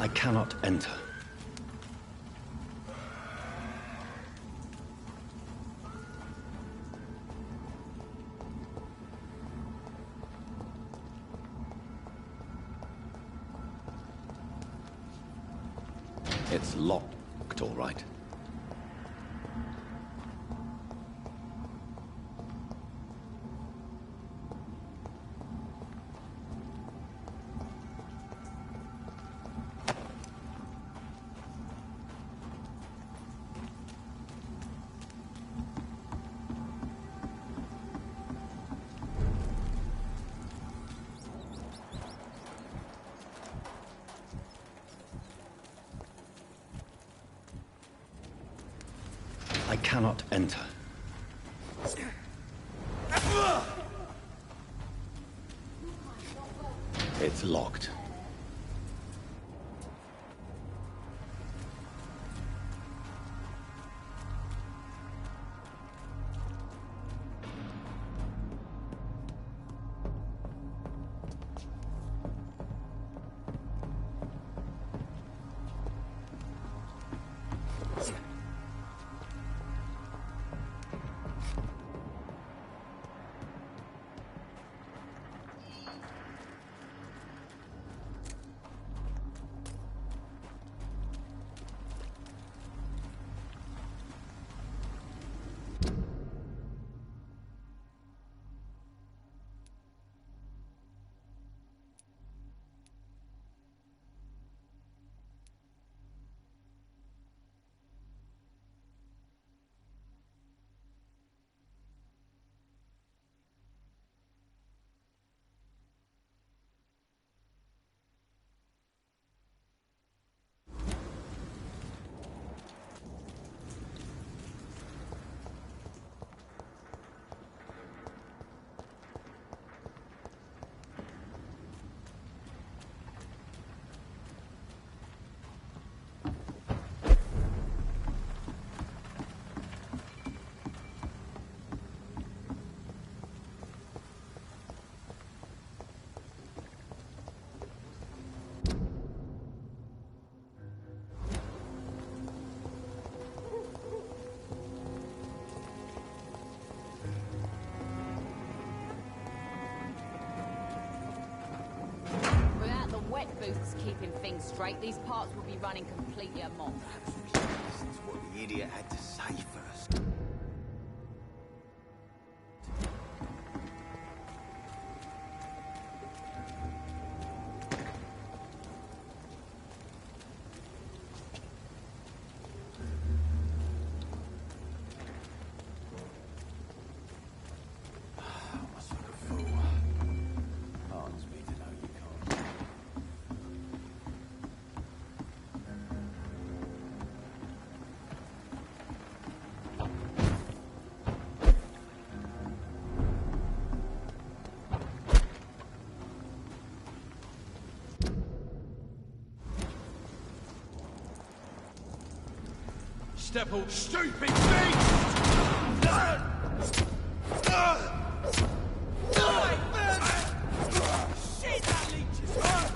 I cannot enter. It's locked, all right. I cannot enter. It's locked. Boots keeping things straight, these parts will be running completely amok. Listen to what the idiot had to say first. Stepple, stupid beast! Shit, that leech is hurt!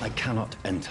I cannot enter.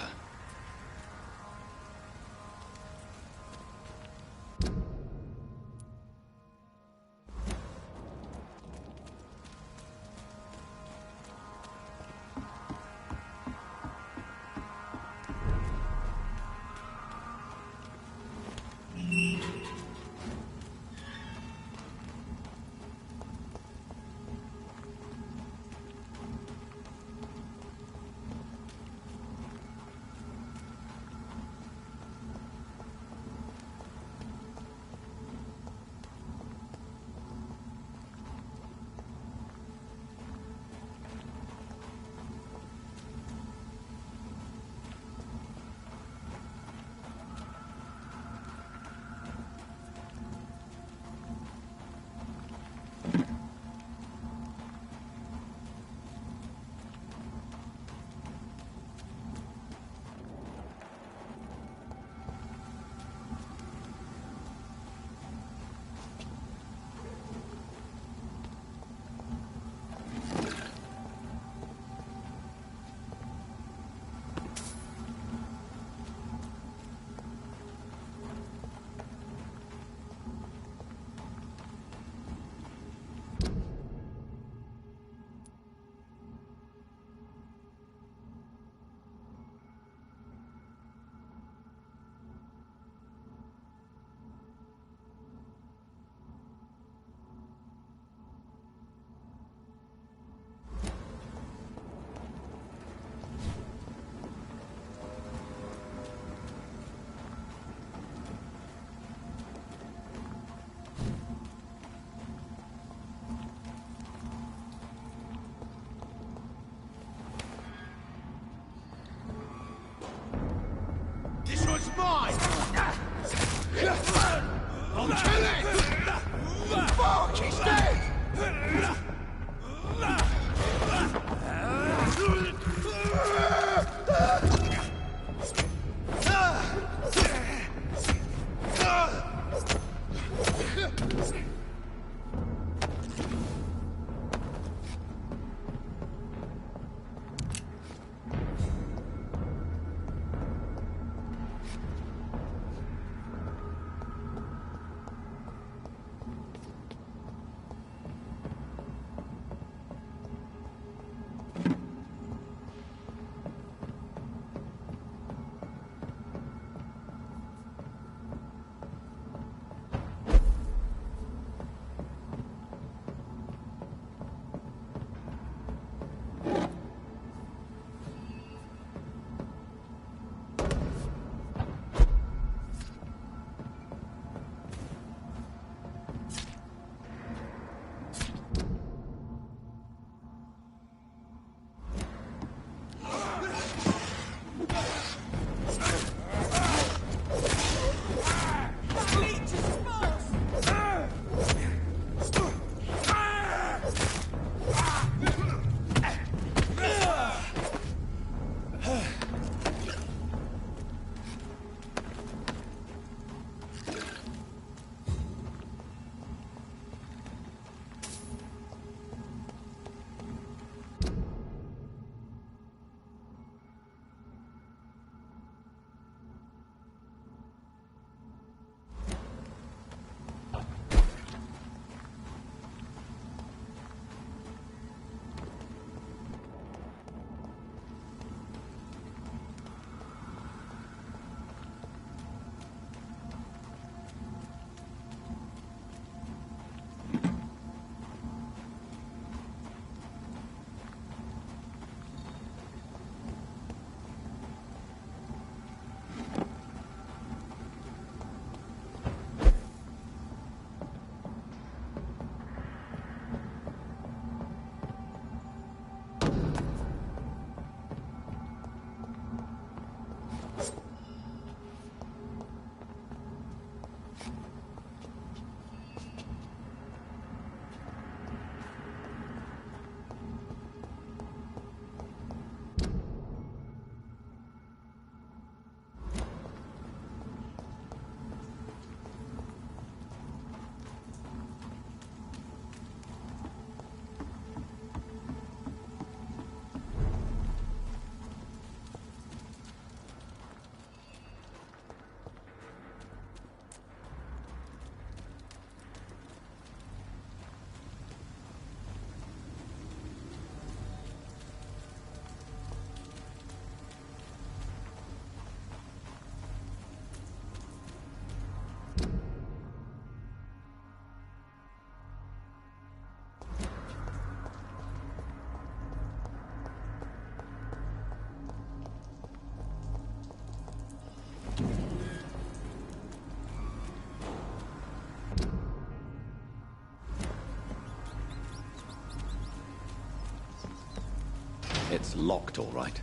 This one's mine! I'll kill it! Fuck, he's dead! It's locked, all right.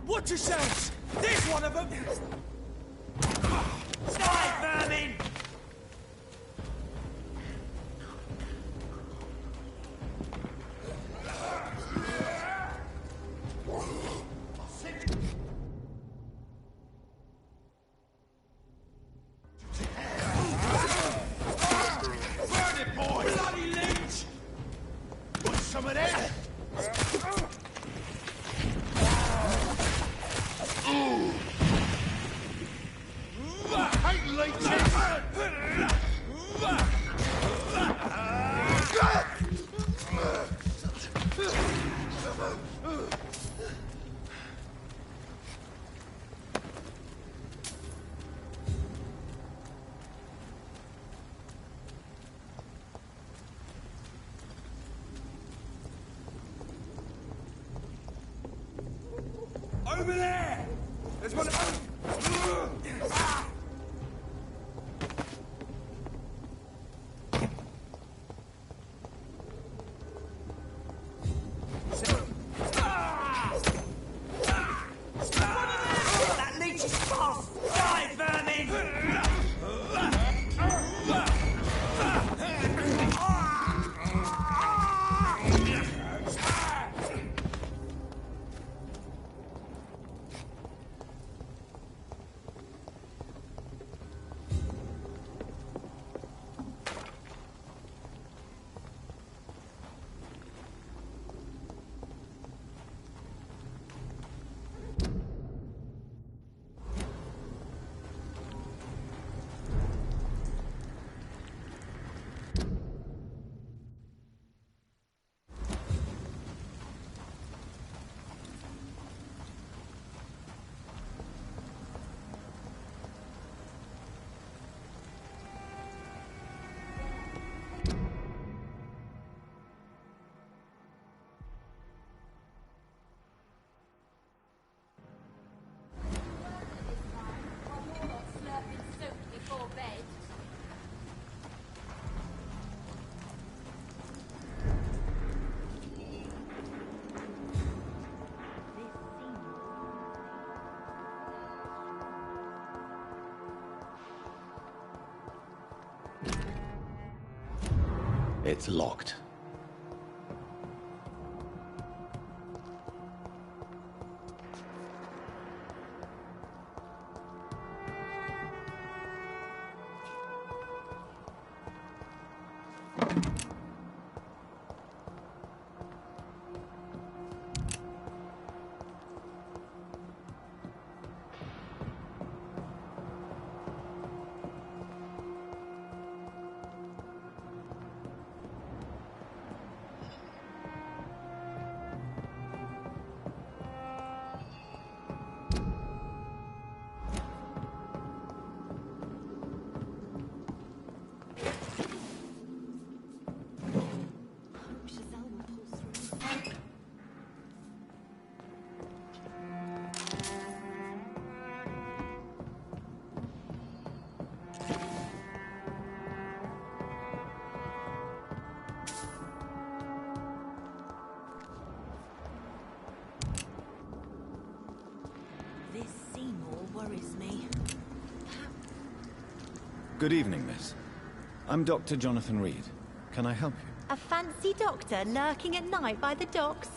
Watch yourselves! There's one of them! Die, vermin! Burn it, boy! Bloody leech! Want some of that? I hate leeches! Over there! There's one of That leech is fast! Die, vermin! It's locked. Good evening, miss. I'm Dr. Jonathan Reed. Can I help you? A fancy doctor lurking at night by the docks?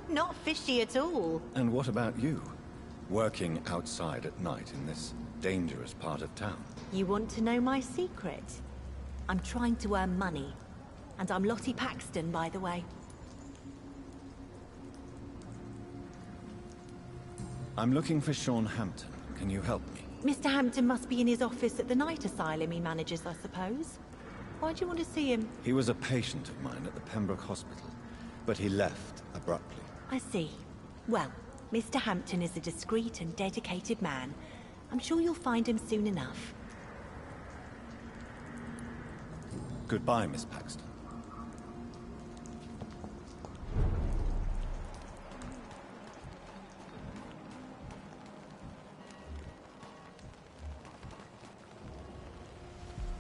Not fishy at all. And what about you? Working outside at night in this dangerous part of town? You want to know my secret? I'm trying to earn money. And I'm Lottie Paxton, by the way. I'm looking for Sean Hampton. Can you help me? Mr. Hampton must be in his office at the night asylum he manages, I suppose. Why do you want to see him? He was a patient of mine at the Pembroke Hospital, but he left abruptly. I see. Well, Mr. Hampton is a discreet and dedicated man. I'm sure you'll find him soon enough. Goodbye, Miss Paxton.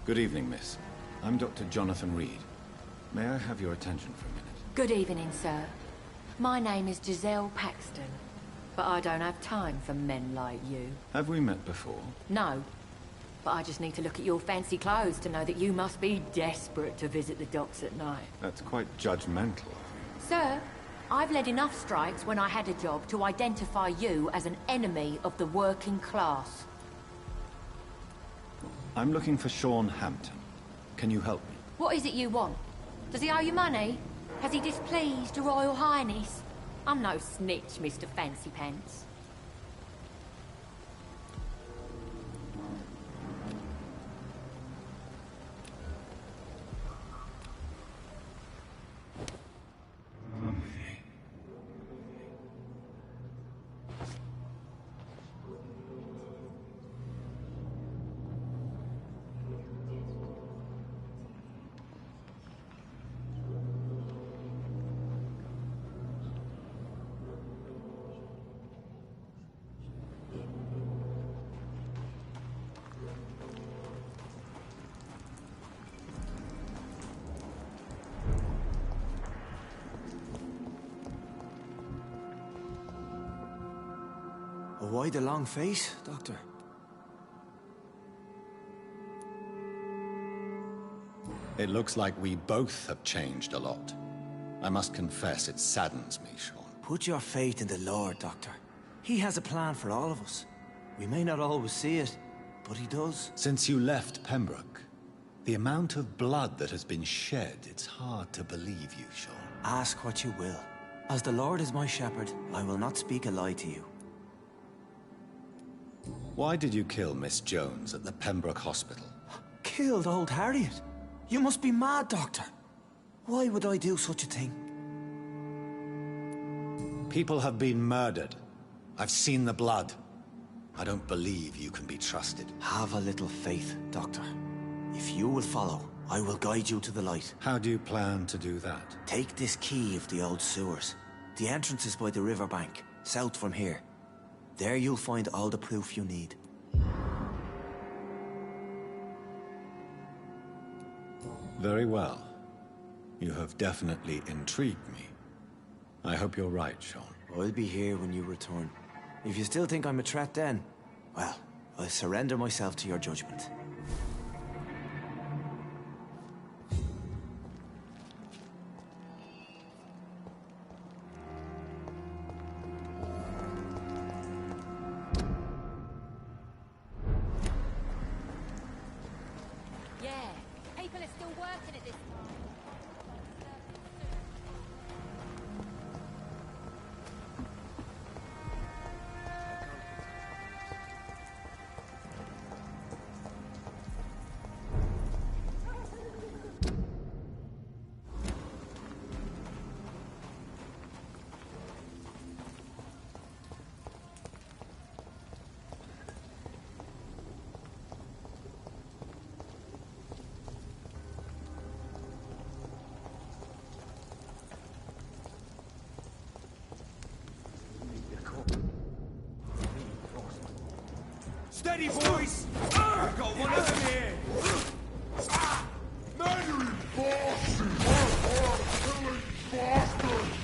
Good evening, miss. I'm Dr. Jonathan Reed. May I have your attention for a minute? Good evening, sir. My name is Giselle Paxton, but I don't have time for men like you. Have we met before? No, but I just need to look at your fancy clothes to know that you must be desperate to visit the docks at night. That's quite judgmental. Sir, I've led enough strikes when I had a job to identify you as an enemy of the working class. I'm looking for Sean Hampton. Can you help me? What is it you want? Does he owe you money? Has he displeased your Royal Highness? I'm no snitch, Mr. Fancy Pants. Why the long face, Doctor? It looks like we both have changed a lot. I must confess, it saddens me, Sean. Put your faith in the Lord, Doctor. He has a plan for all of us. We may not always see it, but he does. Since you left Pembroke, the amount of blood that has been shed, it's hard to believe you, Sean. Ask what you will. As the Lord is my shepherd, I will not speak a lie to you. Why did you kill Miss Jones at the Pembroke Hospital? Killed old Harriet? You must be mad, Doctor. Why would I do such a thing? People have been murdered. I've seen the blood. I don't believe you can be trusted. Have a little faith, Doctor. If you will follow, I will guide you to the light. How do you plan to do that? Take this key of the old sewers. The entrance is by the riverbank, south from here. There you'll find all the proof you need. Very well. You have definitely intrigued me. I hope you're right, Sean. I'll be here when you return. If you still think I'm a threat then, well, I'll surrender myself to your judgment. Steady, boys! We've got one of them here! Murdering bosses! Killing bastards!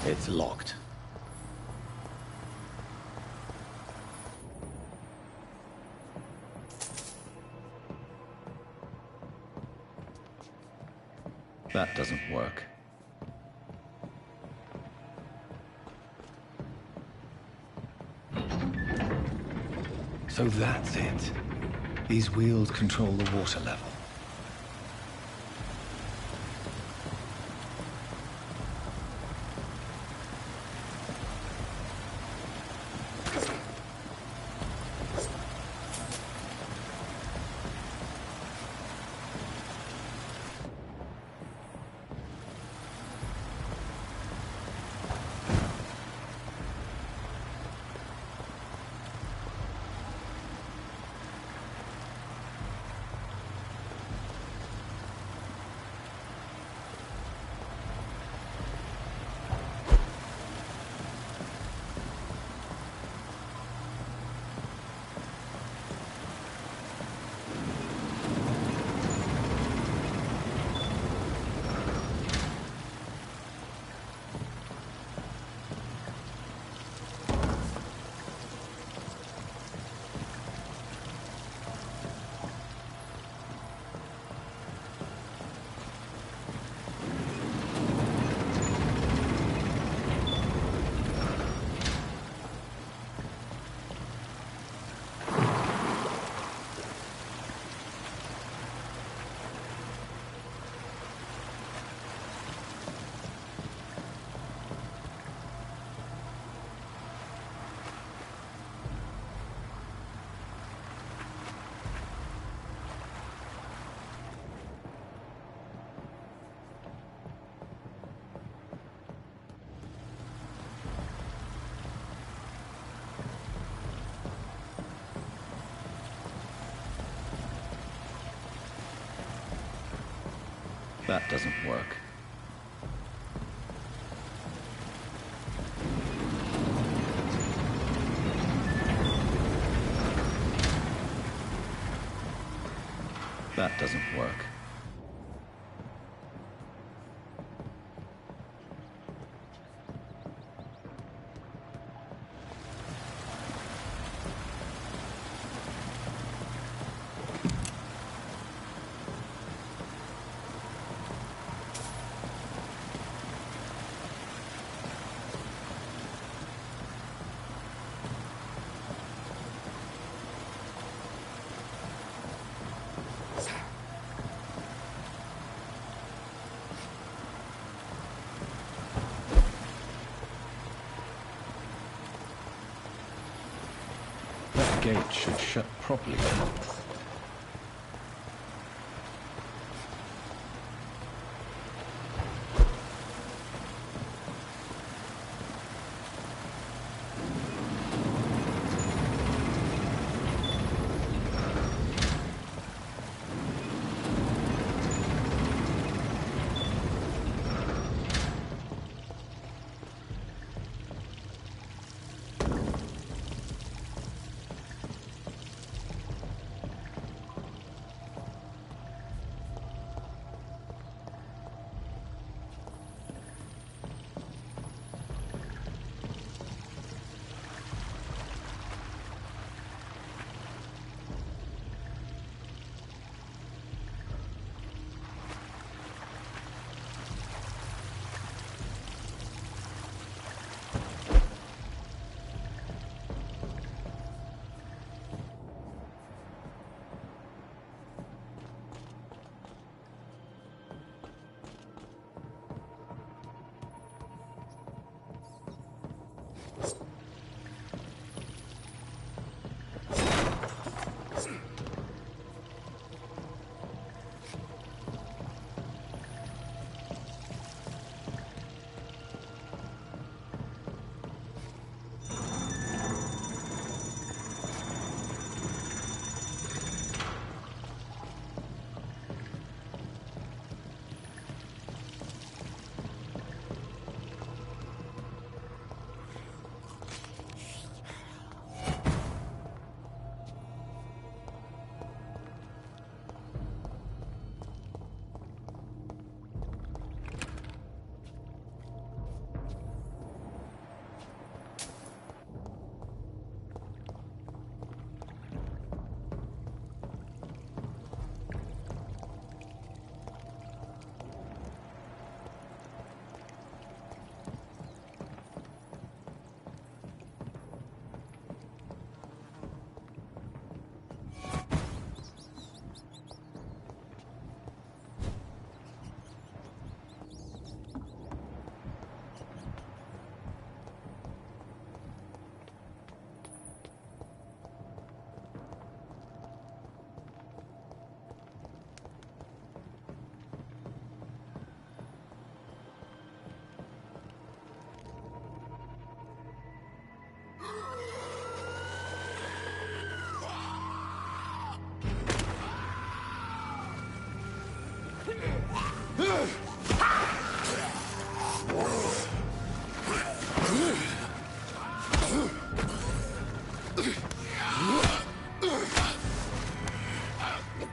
It's locked. That doesn't work. So that's it. These wheels control the water level. That doesn't work. That doesn't work. That gate should shut properly.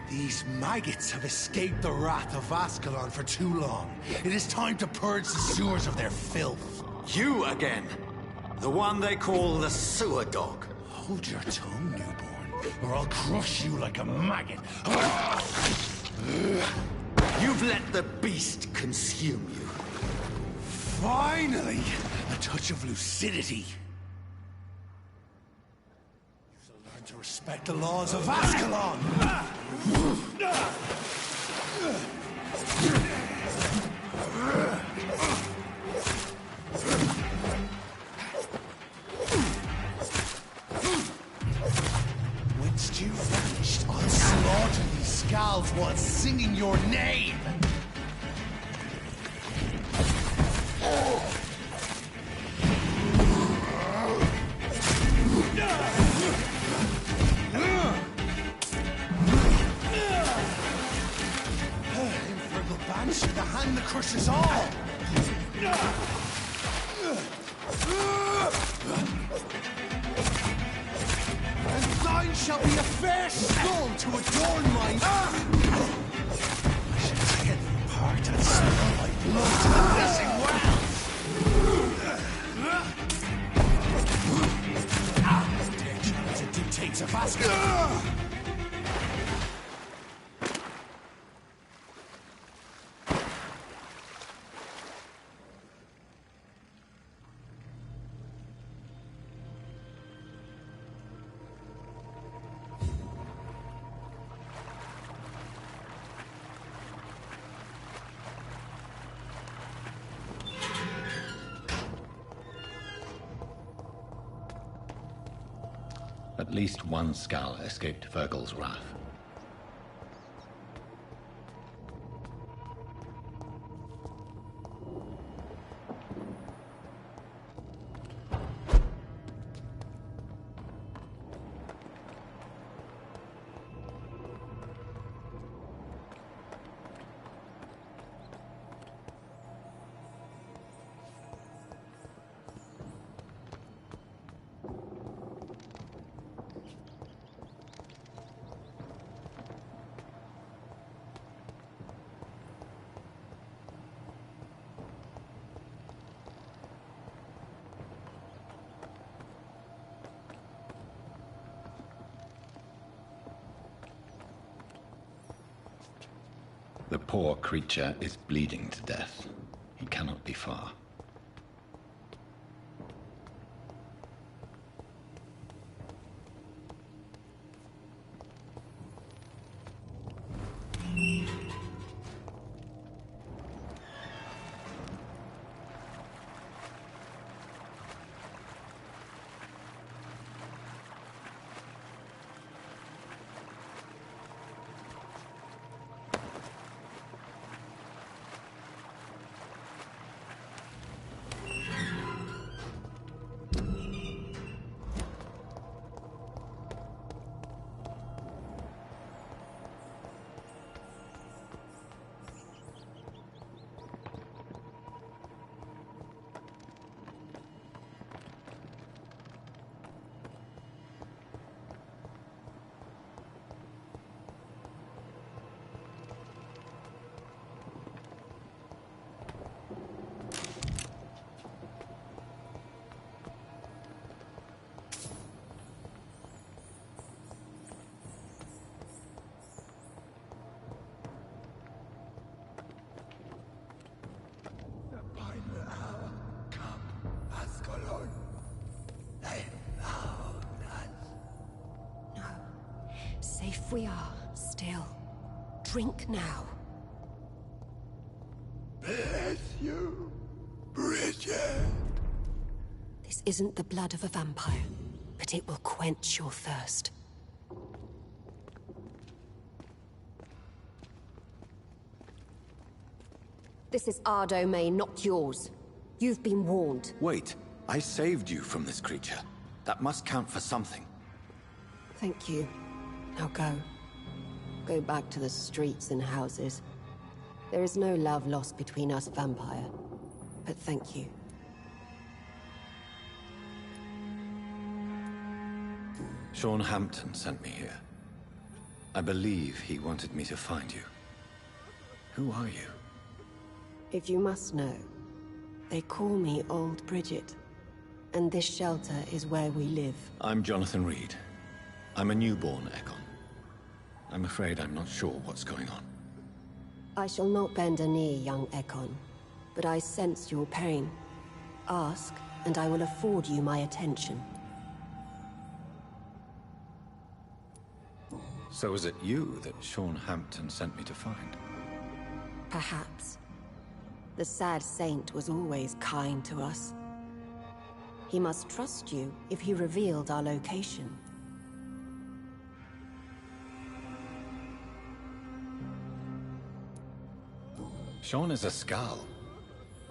These maggots have escaped the wrath of Ascalon for too long. It is time to purge the sewers of their filth. You again! The one they call the sewer dog. Hold your tongue, newborn, or I'll crush you like a maggot. You've let the beast consume you. Finally! A touch of lucidity. You shall learn to respect the laws of Ascalon! Once you've vanished, I'll slaughter these scalds while singing your name! Infernal Banshee, the hand that crushes all! And thine shall be a fair skull to adorn mine. I should tear thee apart and spill my blood to the missing wells. Dare challenge the dictates of Asgard. At least one skull escaped Virgil's wrath. The poor creature is bleeding to death. He cannot be far. Safe we are, still. Drink now. Bless you, Bridget. This isn't the blood of a vampire, but it will quench your thirst. This is our domain, not yours. You've been warned. Wait, I saved you from this creature. That must count for something. Thank you. Now go. Go back to the streets and houses. There is no love lost between us, Vampire. But thank you. Sean Hampton sent me here. I believe he wanted me to find you. Who are you? If you must know, they call me Old Bridget. And this shelter is where we live. I'm Jonathan Reed. I'm a newborn Ekon. I'm afraid I'm not sure what's going on. I shall not bend a knee, young Ekon, but I sense your pain. Ask, and I will afford you my attention. So is it you that Sean Hampton sent me to find? Perhaps. The sad saint was always kind to us. He must trust you if he revealed our location. Sean is a Skal.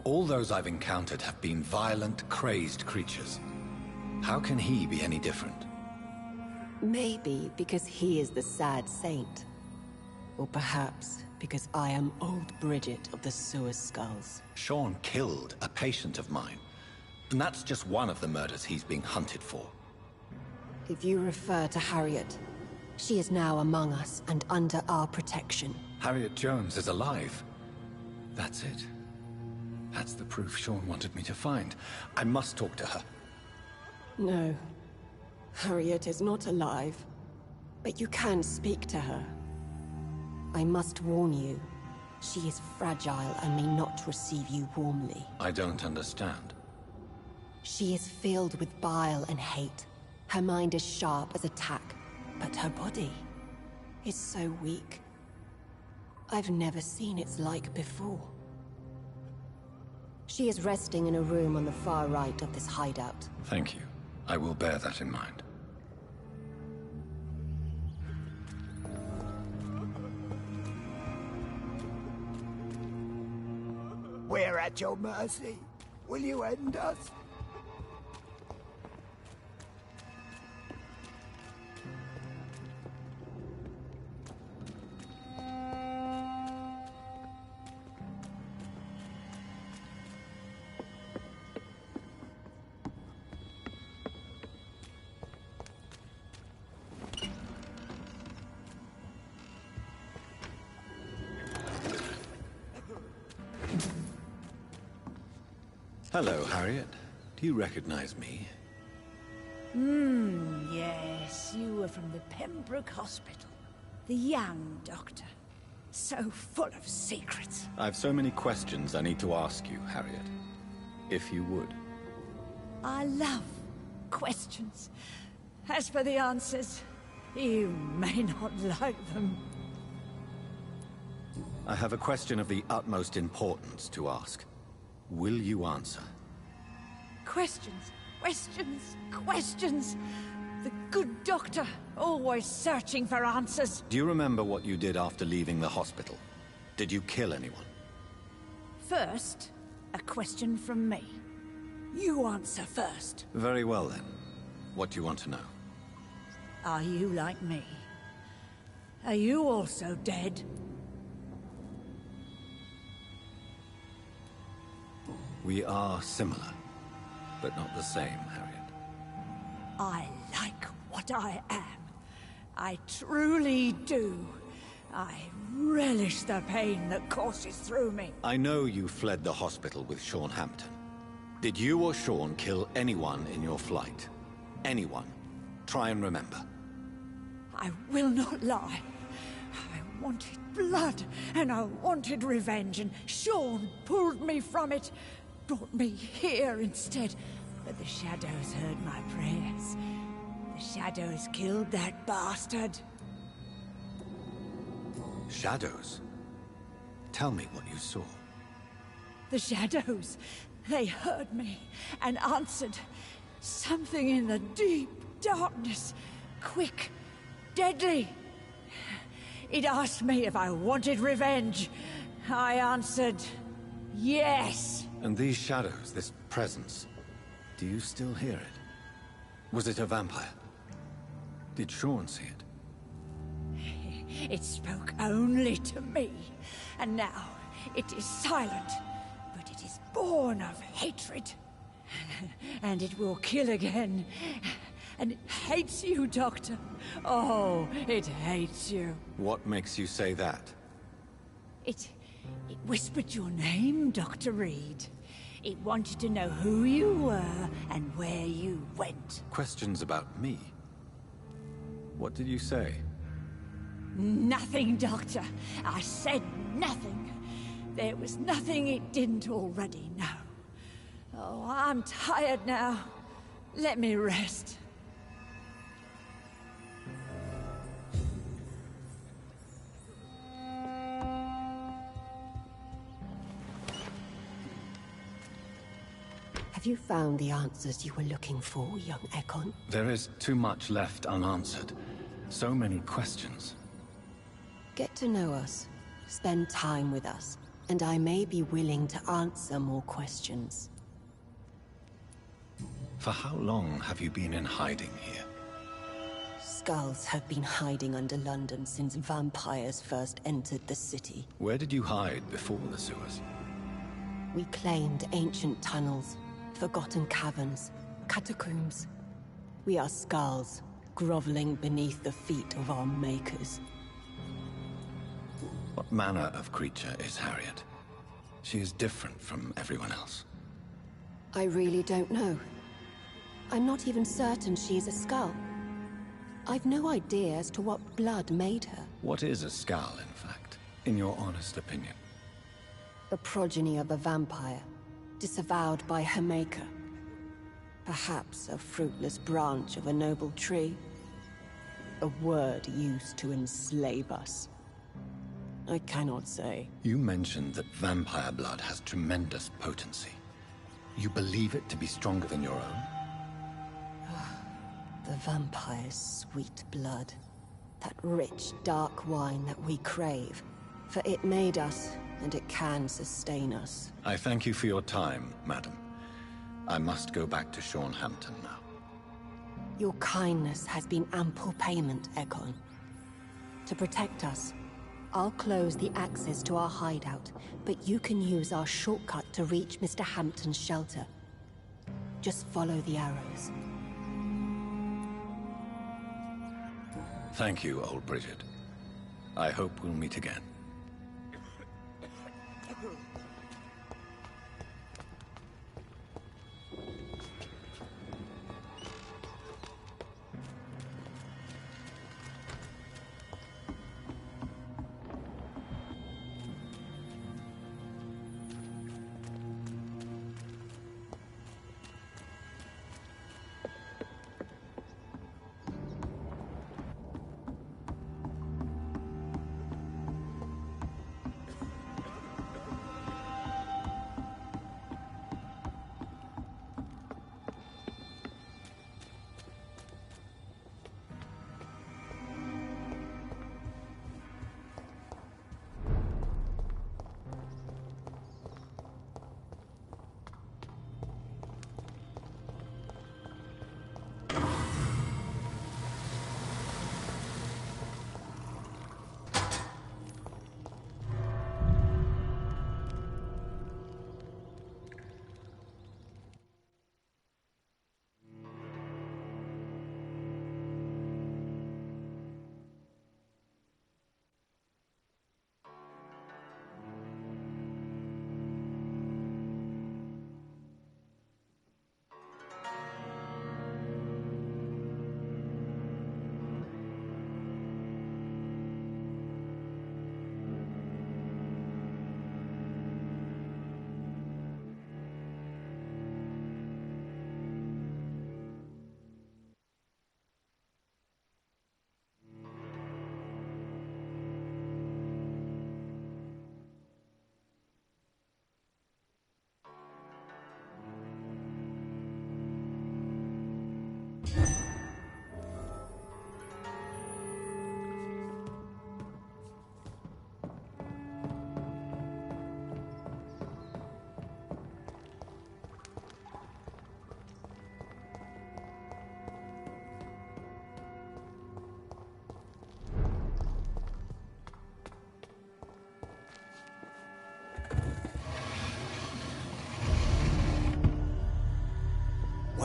All those I've encountered have been violent, crazed creatures. How can he be any different? Maybe because he is the sad saint. Or perhaps because I am Old Bridget of the Sewer Skulls. Sean killed a patient of mine. And that's just one of the murders he's being hunted for. If you refer to Harriet, she is now among us and under our protection. Harriet Jones is alive. That's it. That's the proof Sean wanted me to find. I must talk to her. No. Harriet is not alive. But you can speak to her. I must warn you. She is fragile and may not receive you warmly. I don't understand. She is filled with bile and hate. Her mind is sharp as a tack, but her body is so weak. I've never seen its like before. She is resting in a room on the far right of this hideout. Thank you. I will bear that in mind. We're at your mercy. Will you end us? Hello, Harriet. Do you recognize me? Yes, you were from the Pembroke Hospital. The young doctor. So full of secrets. I've so many questions I need to ask you, Harriet. If you would. I love questions. As for the answers, you may not like them. I have a question of the utmost importance to ask. Will you answer? Questions, questions, questions. The good doctor, always searching for answers. Do you remember what you did after leaving the hospital? Did you kill anyone? First, a question from me. You answer first. Very well then. What do you want to know? Are you like me? Are you also dead? We are similar, but not the same, Harriet. I like what I am. I truly do. I relish the pain that courses through me. I know you fled the hospital with Sean Hampton. Did you or Sean kill anyone in your flight? Anyone? Try and remember. I will not lie. I wanted blood, and I wanted revenge, and Sean pulled me from it. Brought me here instead. But the shadows heard my prayers. The shadows killed that bastard. Shadows? Tell me what you saw. The shadows, they heard me and answered. Something in the deep darkness. Quick, deadly. It asked me if I wanted revenge. I answered, yes. And these shadows, this presence, do you still hear it? Was it a vampire? Did Sean see it? It spoke only to me. And now, It is silent, but it is born of hatred. And it will kill again. And it hates you, Doctor. Oh, it hates you. What makes you say that? It whispered your name, Dr. Reed. It wanted to know who you were and where you went. Questions about me? What did you say? Nothing, Doctor. I said nothing. There was nothing it didn't already know. Oh, I'm tired now. Let me rest. Have you found the answers you were looking for, young Ekon? There is too much left unanswered. So many questions. Get to know us. Spend time with us. And I may be willing to answer more questions. For how long have you been in hiding here? Skulls have been hiding under London since vampires first entered the city. Where did you hide before the sewers? We claimed ancient tunnels, forgotten caverns, catacombs. We are skulls, groveling beneath the feet of our makers. What manner of creature is Harriet? She is different from everyone else. I really don't know. I'm not even certain she is a skull. I've no idea as to what blood made her. What is a skull, in fact, in your honest opinion? The progeny of a vampire, disavowed by her maker. Perhaps a fruitless branch of a noble tree. A word used to enslave us. I cannot say. You mentioned that vampire blood has tremendous potency. You believe it to be stronger than your own? The vampire's sweet blood. That rich, dark wine that we crave. For it made us, and it can sustain us. I thank you for your time, madam. I must go back to Sean Hampton now. Your kindness has been ample payment, Ekon. To protect us, I'll close the access to our hideout, but you can use our shortcut to reach Mr. Hampton's shelter. Just follow the arrows. Thank you, old Bridget. I hope we'll meet again.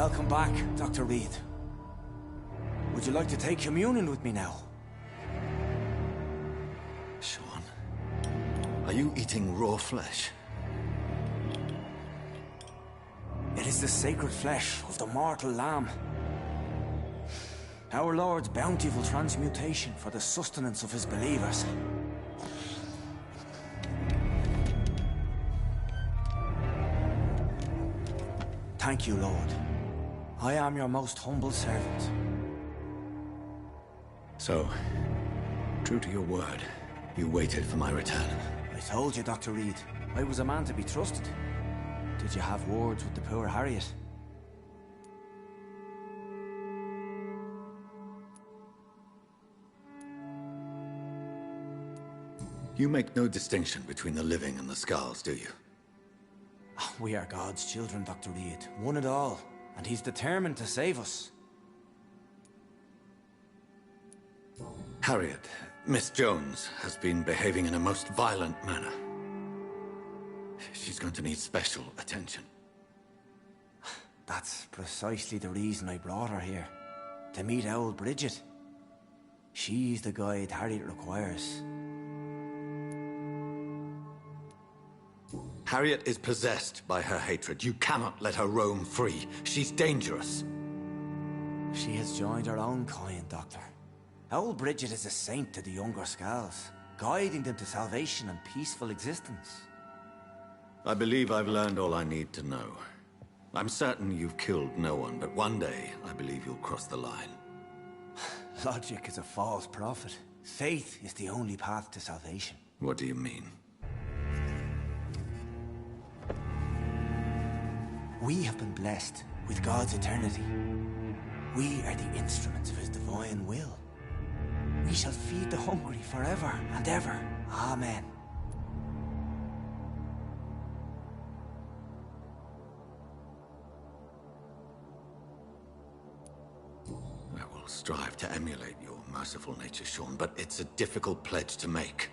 Welcome back, Dr. Reed. Would you like to take communion with me now? Sean, are you eating raw flesh? It is the sacred flesh of the mortal lamb. Our Lord's bountiful transmutation for the sustenance of his believers. Thank you, Lord. I am your most humble servant. So, true to your word, you waited for my return. I told you, Dr. Reed, I was a man to be trusted. Did you have words with the poor Harriet? You make no distinction between the living and the Skulls, do you? We are God's children, Dr. Reed. One and all. And he's determined to save us. Harriet, Miss Jones, has been behaving in a most violent manner. She's going to need special attention. That's precisely the reason I brought her here. To meet old Bridget. She's the guide Harriet requires. Harriet is possessed by her hatred. You cannot let her roam free. She's dangerous. She has joined her own kind, Doctor. Old Bridget is a saint to the younger Skulls, guiding them to salvation and peaceful existence. I believe I've learned all I need to know. I'm certain you've killed no one, but one day I believe you'll cross the line. Logic is a false prophet. Faith is the only path to salvation. What do you mean? We have been blessed with God's eternity. We are the instruments of his divine will. We shall feed the hungry forever and ever. Amen. I will strive to emulate your merciful nature, Sean, but it's a difficult pledge to make.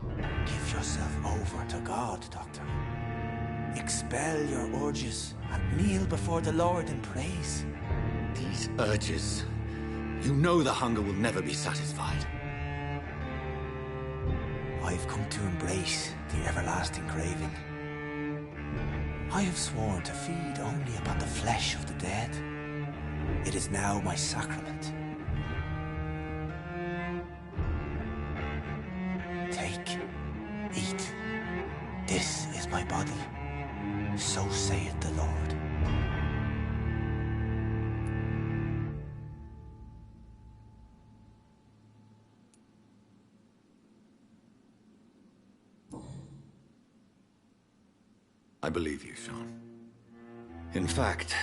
Give yourself over to God, Doctor. Expel your urges and kneel before the Lord in praise. These urges... You know the hunger will never be satisfied. I've come to embrace the everlasting craving. I have sworn to feed only upon the flesh of the dead. It is now my sacrament. Take, eat. This is my body. So saith the Lord. I believe you, Sean. In fact,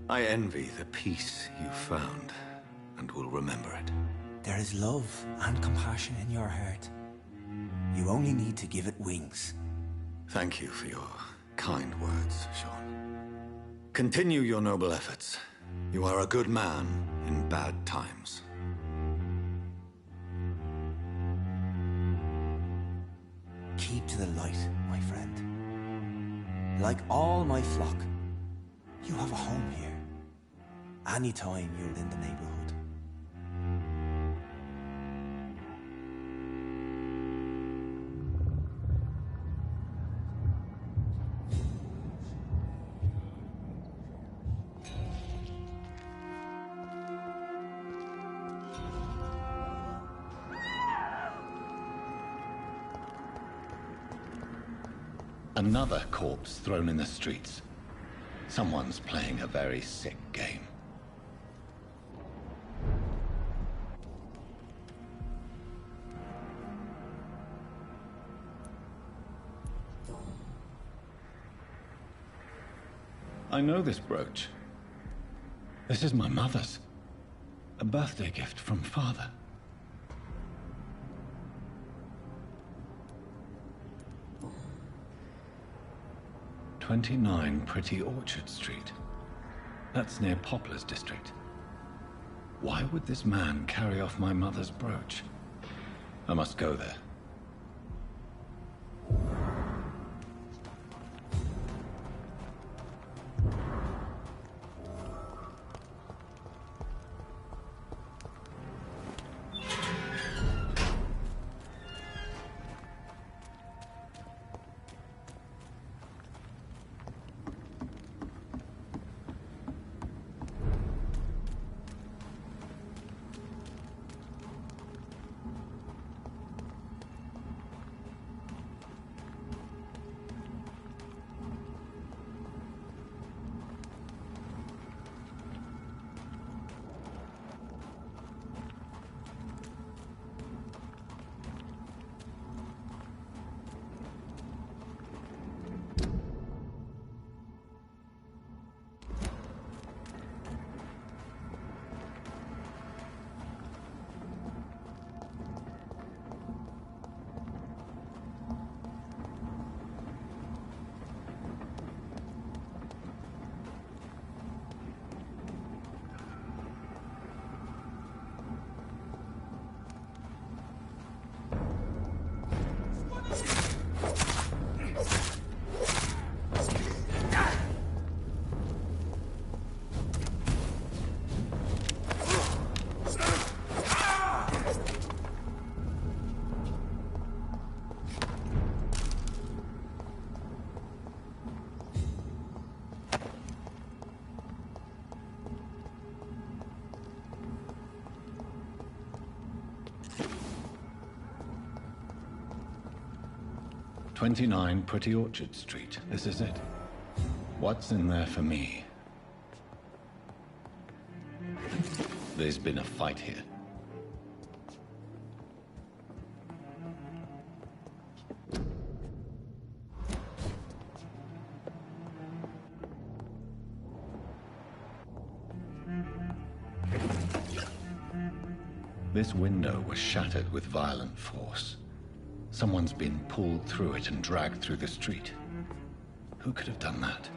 I envy the peace you found, and will remember it. There is love and compassion in your heart. You only need to give it wings. Thank you for your kind words, Sean. Continue your noble efforts. You are a good man in bad times. Keep to the light, my friend. Like all my flock, you have a home here. Anytime you're in the neighborhood. Another corpse thrown in the streets. Someone's playing a very sick game. I know this brooch. This is my mother's. A birthday gift from father. "29 Pretty Orchard Street. That's near Poplar's district. Why would this man carry off my mother's brooch? I must go there. 29 Pretty Orchard Street. This is it. What's in there for me? There's been a fight here. This window was shattered with violent force. Someone's been pulled through it and dragged through the street. Who could have done that?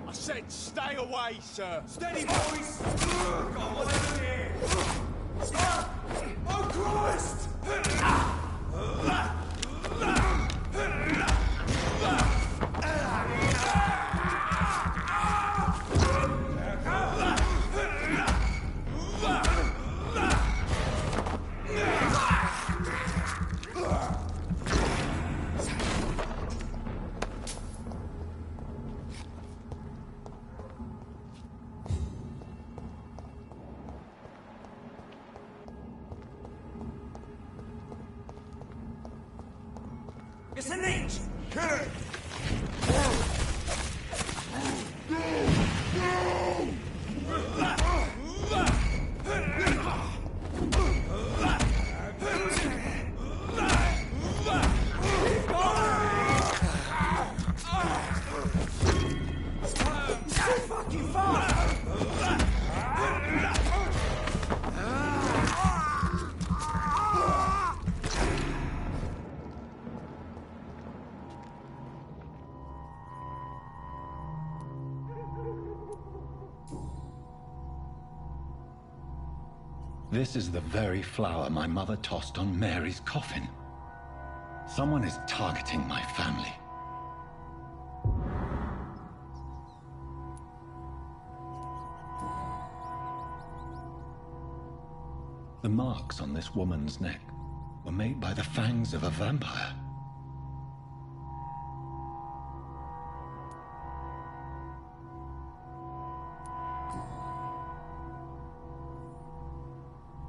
I said stay away, sir. Steady, boys! Got one over here! Oh, Christ! It's an inch! This is the very flower my mother tossed on Mary's coffin. Someone is targeting my family. The marks on this woman's neck were made by the fangs of a vampire.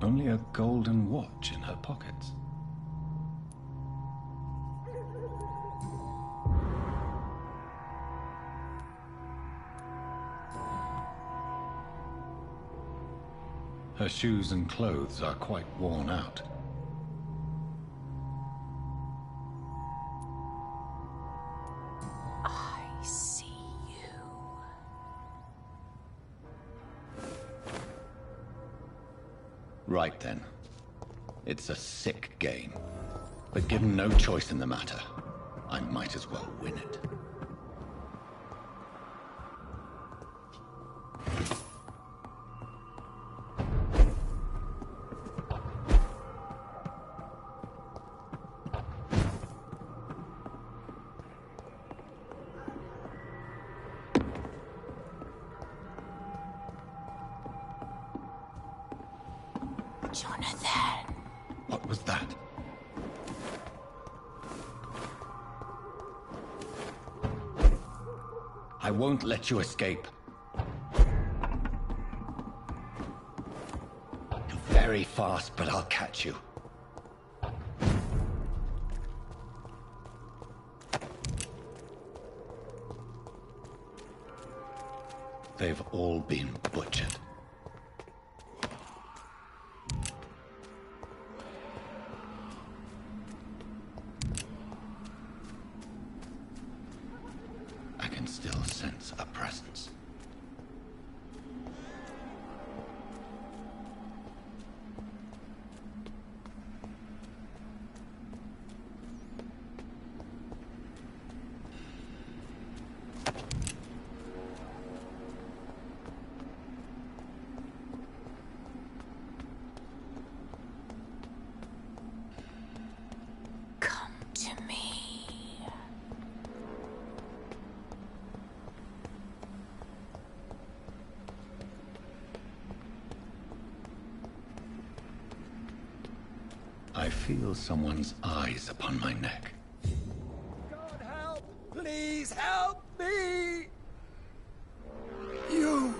Only a golden watch in her pockets. Her shoes and clothes are quite worn out. I see you. Right then. It's a sick game. But given no choice in the matter, I might as well win it. Jonathan. What was that? I won't let you escape. You're very fast, but I'll catch you. They've all been butchered. I can still sense a presence. I feel someone's eyes upon my neck. God help! Please help me! You...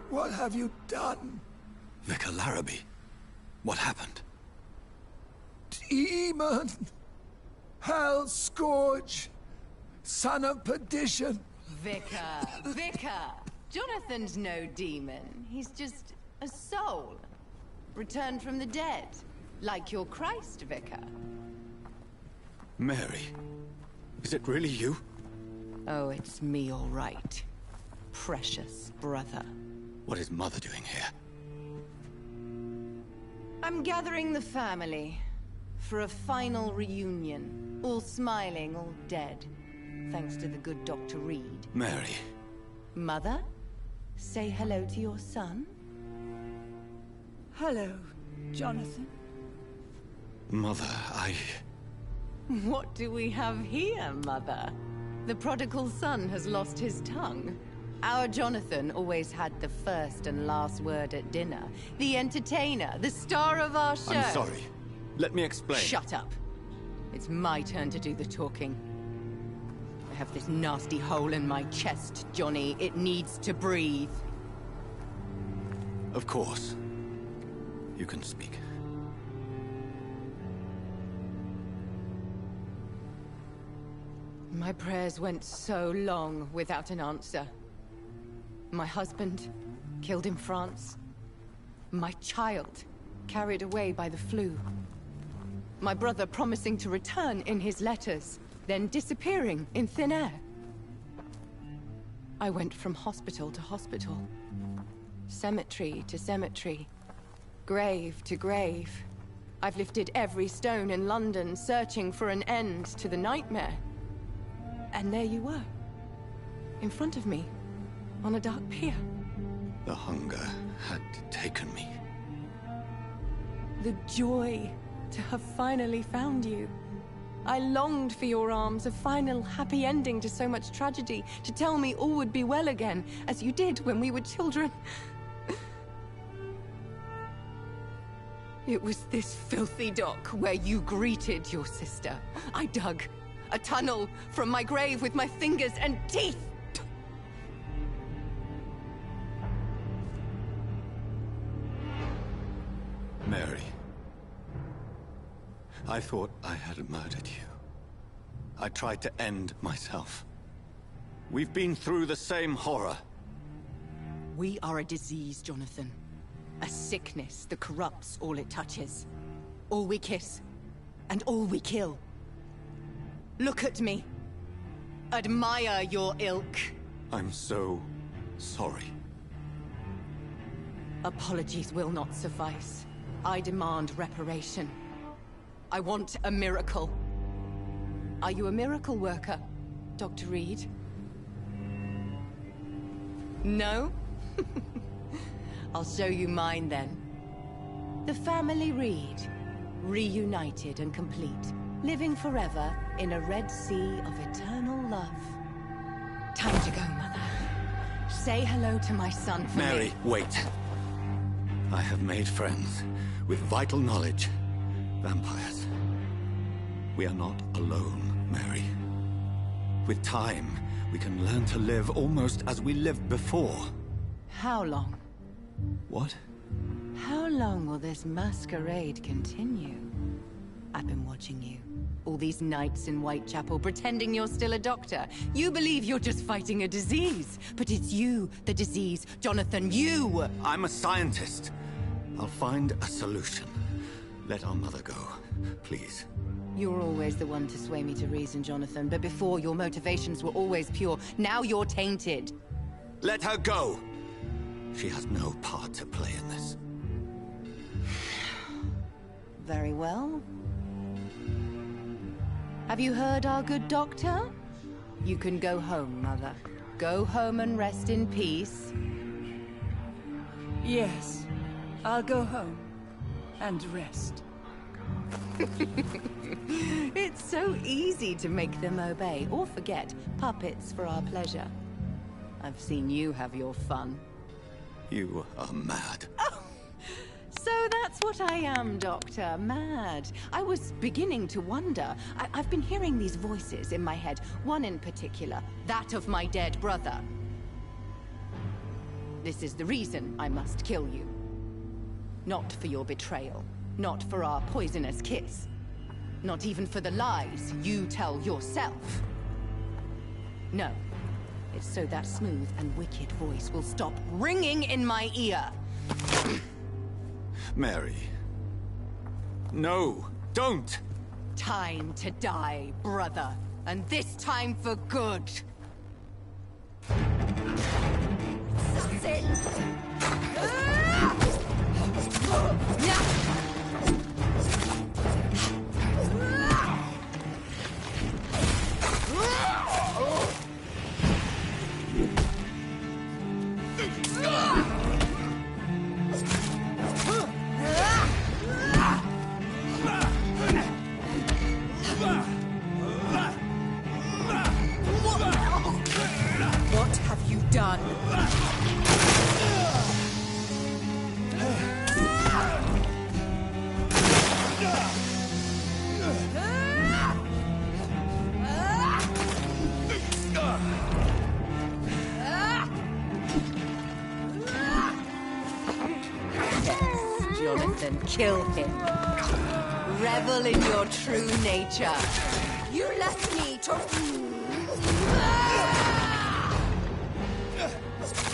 What have you done? Vicar Larrabee, what happened? Demon! Hell Scourge! Son of perdition! Vicar! Jonathan's no demon. He's just a soul. Returned from the dead. Like your Christ, Vicar. Mary, is it really you? Oh, it's me, all right. Precious brother. What is Mother doing here? I'm gathering the family for a final reunion. All smiling, all dead. Thanks to the good Dr. Reed. Mary. Mother, say hello to your son. Hello, Jonathan. Mother, What do we have here, Mother? The prodigal son has lost his tongue. Our Jonathan always had the first and last word at dinner. The entertainer, the star of our show. I'm sorry. Let me explain. Shut up. It's my turn to do the talking. I have this nasty hole in my chest, Johnny. It needs to breathe. Of course. You can speak. My prayers went so long without an answer. My husband, killed in France. My child, carried away by the flu. My brother promising to return in his letters, then disappearing in thin air. I went from hospital to hospital. Cemetery to cemetery. Grave to grave. I've lifted every stone in London, searching for an end to the nightmare. And there you were. In front of me. On a dark pier. The hunger had taken me. The joy to have finally found you. I longed for your arms, a final happy ending to so much tragedy, to tell me all would be well again, as you did when we were children. It was this filthy dock where you greeted your sister. I dug a tunnel from my grave with my fingers and teeth. Mary. I thought I had murdered you. I tried to end myself. We've been through the same horror. We are a disease, Jonathan. A sickness that corrupts all it touches. All we kiss, and all we kill. Look at me. Admire your ilk. I'm so sorry. Apologies will not suffice. I demand reparation. I want a miracle. Are you a miracle worker, Dr. Reed? No? I'll show you mine then. The family Reed, reunited and complete, living forever in a red sea of eternal love. Time to go, Mother. Say hello to my son for Mary, me. wait. I have made friends with vital knowledge. Vampires. We are not alone, Mary. With time, we can learn to live almost as we lived before. How long? What? How long will this masquerade continue? I've been watching you. All these nights in Whitechapel, pretending you're still a doctor. You believe you're just fighting a disease. But it's you, the disease. Jonathan, you! I'm a scientist. I'll find a solution. Let our mother go, please. You're always the one to sway me to reason, Jonathan. But before, your motivations were always pure. Now you're tainted. Let her go! She has no part to play in this. Very well. Have you heard our good doctor? You can go home, Mother. Go home and rest in peace. Yes, I'll go home and rest. It's so easy to make them obey or forget. Puppets for our pleasure. I've seen you have your fun. You are mad. Oh, so that's That's what I am, Doctor. Mad. I was beginning to wonder. I've been hearing these voices in my head, one in particular, that of my dead brother. This is the reason I must kill you. Not for your betrayal. Not for our poisonous kiss. Not even for the lies you tell yourself. No. It's so that smooth and wicked voice will stop ringing in my ear. Mary. No, don't! Time to die, brother. And this time for good. That's it! What have you done? Yes, Jonathan, kill him. Revel in your true nature. You left me to...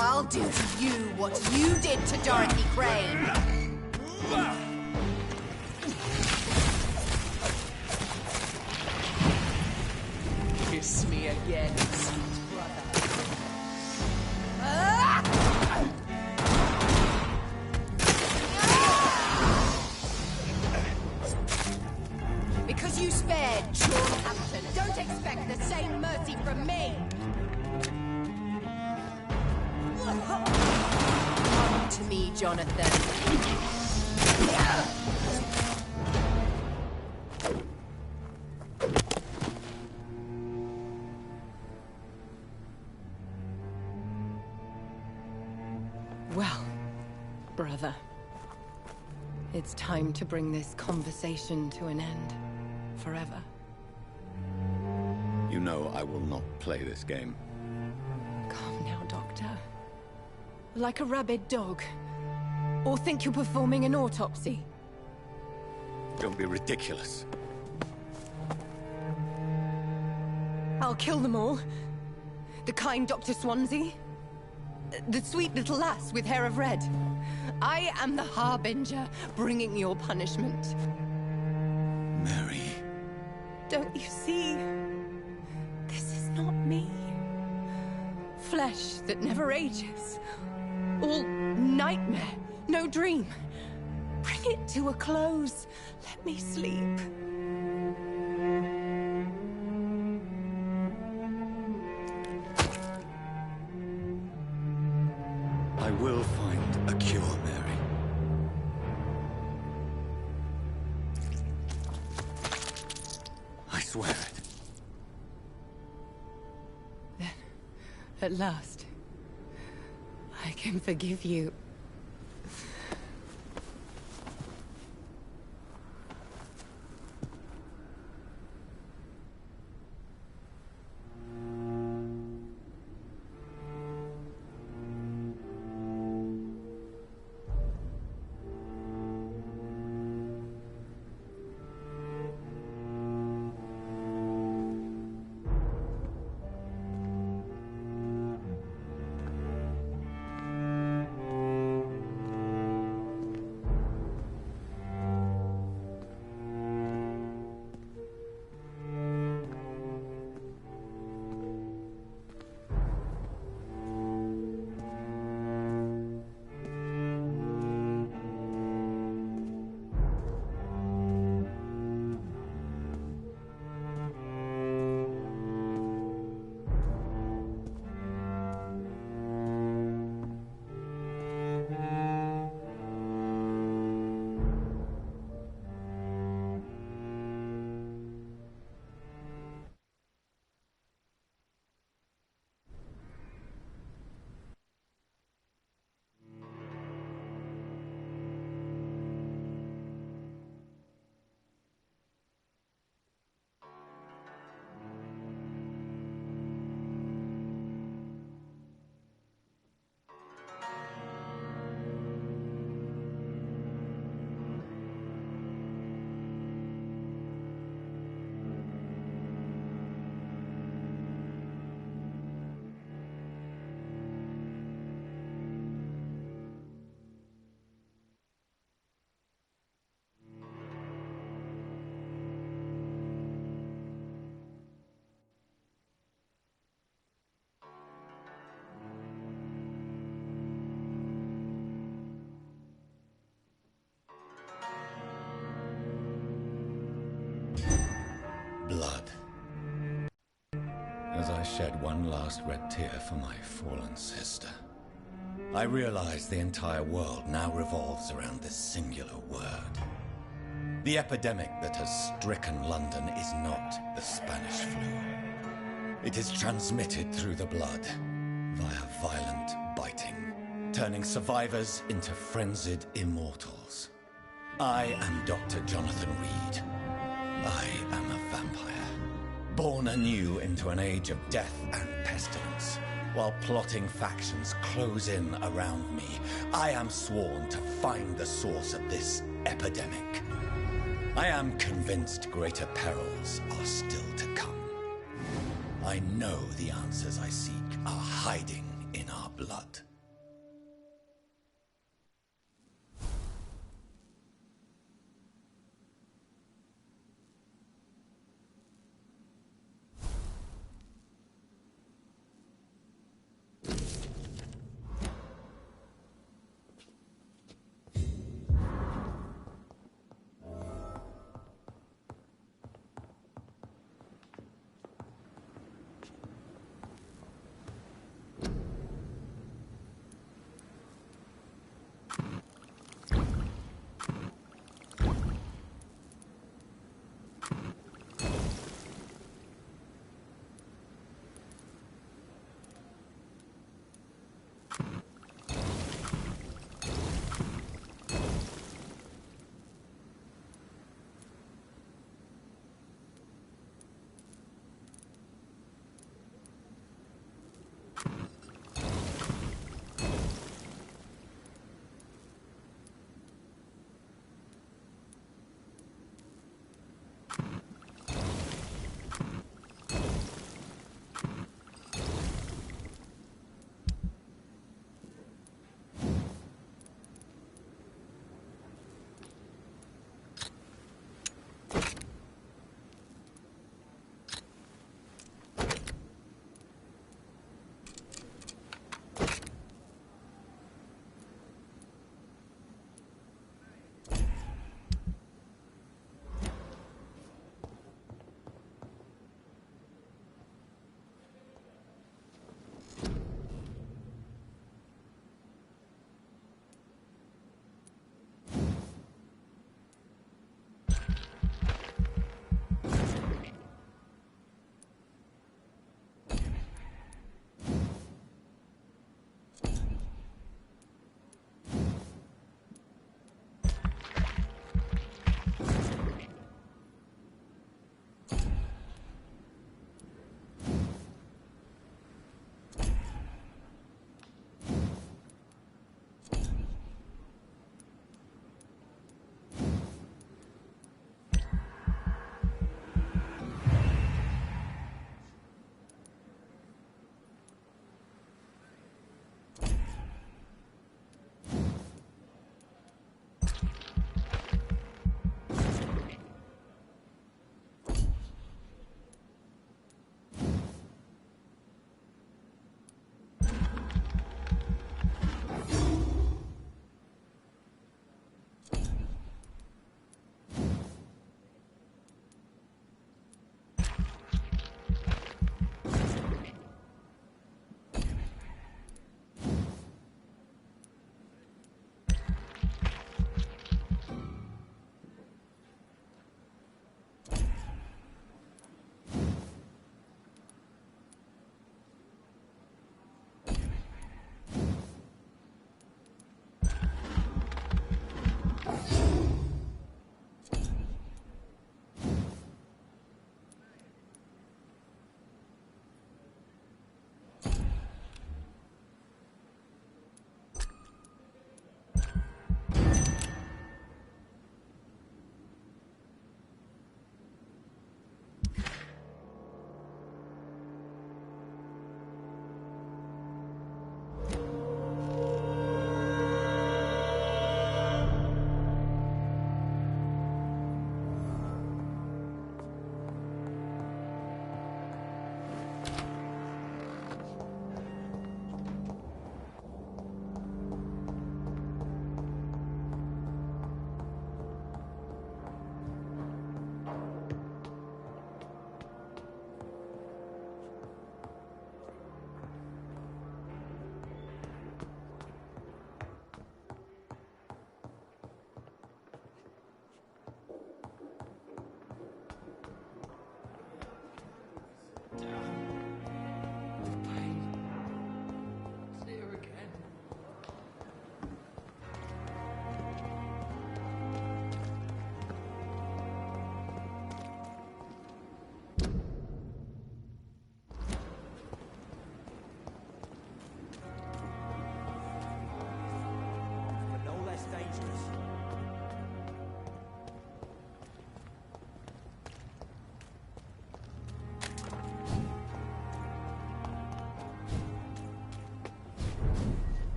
I'll do to you what you did to Dorothy Crane. Kiss me again, sweet brother. Because you spared Sean Hampton, don't expect the same mercy from me. Come to me, Jonathan. Well, brother, it's time to bring this conversation to an end. Forever. You know I will not play this game. Calm now, Doctor. Like a rabid dog. Or think you're performing an autopsy. Don't be ridiculous. I'll kill them all. The kind Dr. Swansea. The sweet little lass with hair of red. I am the Harbinger, bringing your punishment. Mary. Don't you see? This is not me. Flesh that never ages. All nightmare, no dream. Bring it to a close. Let me sleep. I will find a cure, Mary. I swear it. Then, at last, I can forgive you. shed one last red tear for my fallen sister. I realize the entire world now revolves around this singular word. The epidemic that has stricken London is not the Spanish flu. It is transmitted through the blood, via violent biting, turning survivors into frenzied immortals. I am Dr. Jonathan Reed. I am a vampire, born anew into an age of death and pestilence. While plotting factions close in around me, I am sworn to find the source of this epidemic. I am convinced greater perils are still to come. I know the answers I seek are hiding in our blood.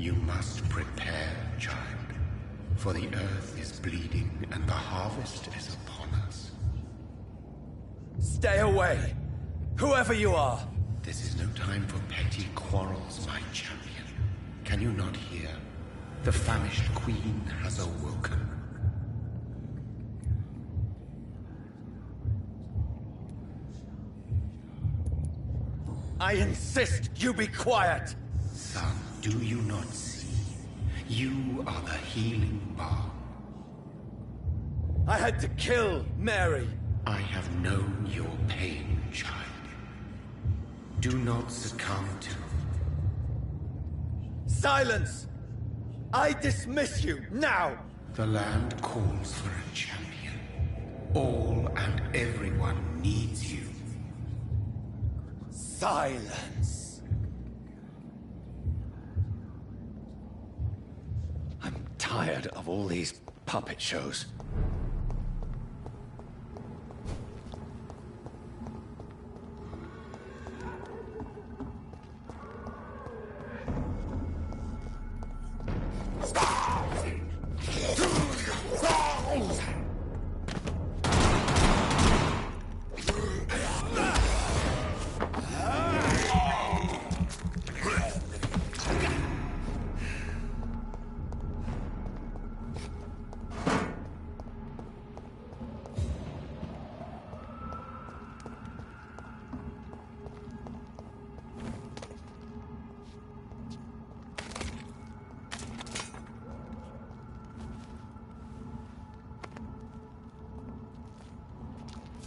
You must prepare, child. For the earth is bleeding and the harvest is upon us. Stay away! Whoever you are! This is no time for petty quarrels, my champion. Can you not hear? The famished queen has awoken. I insist you be quiet! Son, do you not see? You are the healing balm. I had to kill Mary. I have known your pain, child. Do not succumb to... Silence! I dismiss you, now! The land calls for a champion. All and everyone needs you. Silence! I'm tired of all these puppet shows.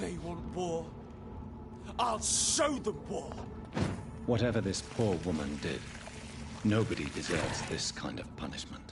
They want war. I'll show them war. Whatever this poor woman did, nobody deserves this kind of punishment.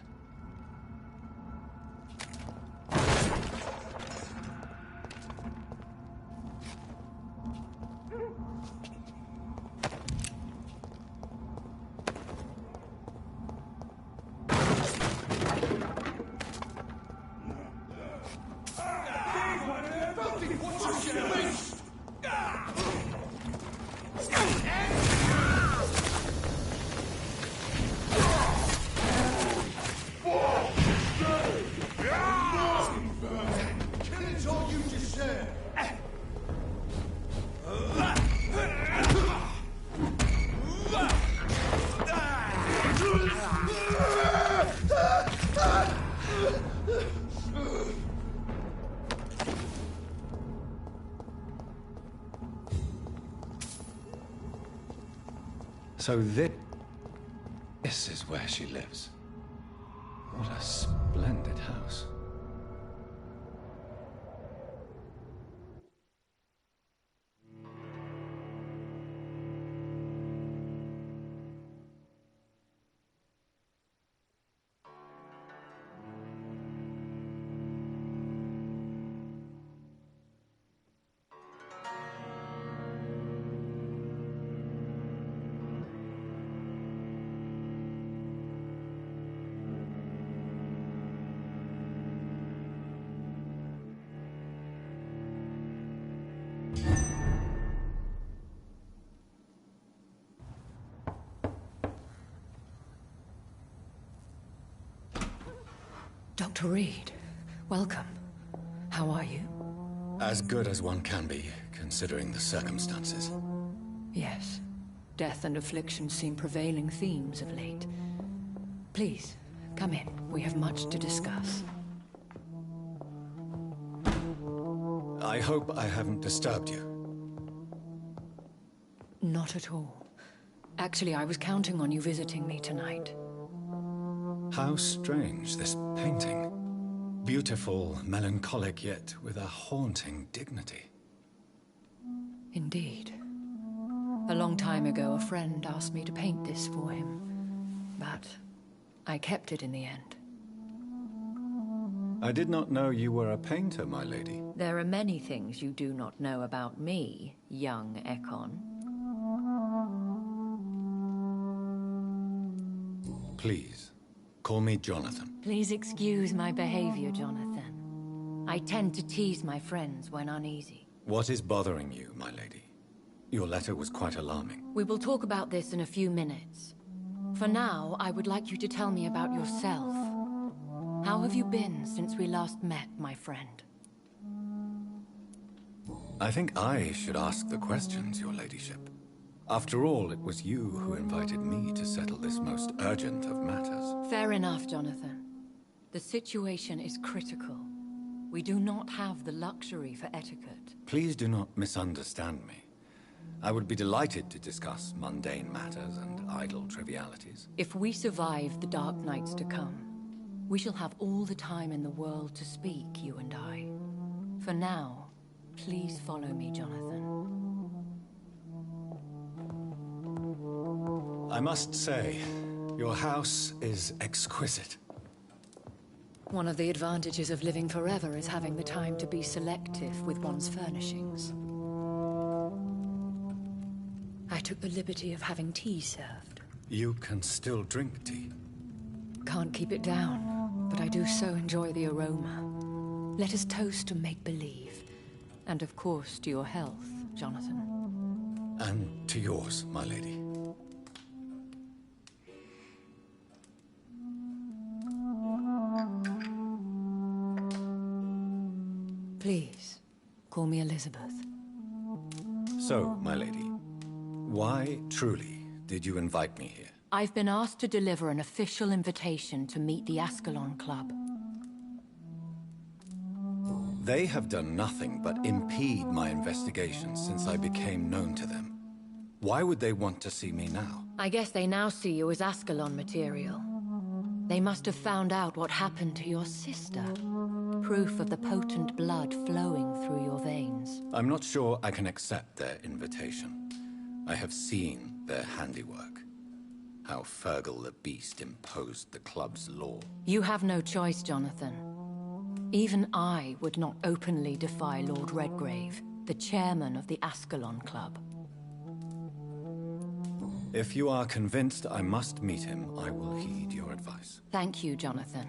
So this is where she lives. What a splendid house. Dr. Reed, welcome. How are you? As good as one can be, considering the circumstances. Yes. Death and affliction seem prevailing themes of late. Please, come in. We have much to discuss. I hope I haven't disturbed you. Not at all. Actually, I was counting on you visiting me tonight. How strange, this painting. Beautiful, melancholic, yet with a haunting dignity. Indeed. A long time ago, a friend asked me to paint this for him. But I kept it in the end. I did not know you were a painter, my lady. There are many things you do not know about me, young Ekon. Please, call me Jonathan. Please excuse my behavior, Jonathan. I tend to tease my friends when uneasy. What is bothering you, my lady? Your letter was quite alarming. We will talk about this in a few minutes. For now, I would like you to tell me about yourself. How have you been since we last met, my friend? I think I should ask the questions, your ladyship. After all, it was you who invited me to settle this most urgent of matters. Fair enough, Jonathan. The situation is critical. We do not have the luxury for etiquette. Please do not misunderstand me. I would be delighted to discuss mundane matters and idle trivialities. If we survive the dark nights to come, we shall have all the time in the world to speak, you and I. For now, please follow me, Jonathan. I must say, your house is exquisite. One of the advantages of living forever is having the time to be selective with one's furnishings. I took the liberty of having tea served. You can still drink tea. Can't keep it down, but I do so enjoy the aroma. Let us toast to make-believe. And of course, to your health, Jonathan. And to yours, my lady. Please, call me Elizabeth. So, my lady, why, truly, did you invite me here? I've been asked to deliver an official invitation to meet the Ascalon Club. They have done nothing but impede my investigation since I became known to them. Why would they want to see me now? I guess they now see you as Ascalon material. They must have found out what happened to your sister. Proof of the potent blood flowing through your veins. I'm not sure I can accept their invitation. I have seen their handiwork. How Fergal the Beast imposed the club's law. You have no choice, Jonathan. Even I would not openly defy Lord Redgrave, the chairman of the Ascalon Club. If you are convinced I must meet him, I will heed your advice. Thank you, Jonathan.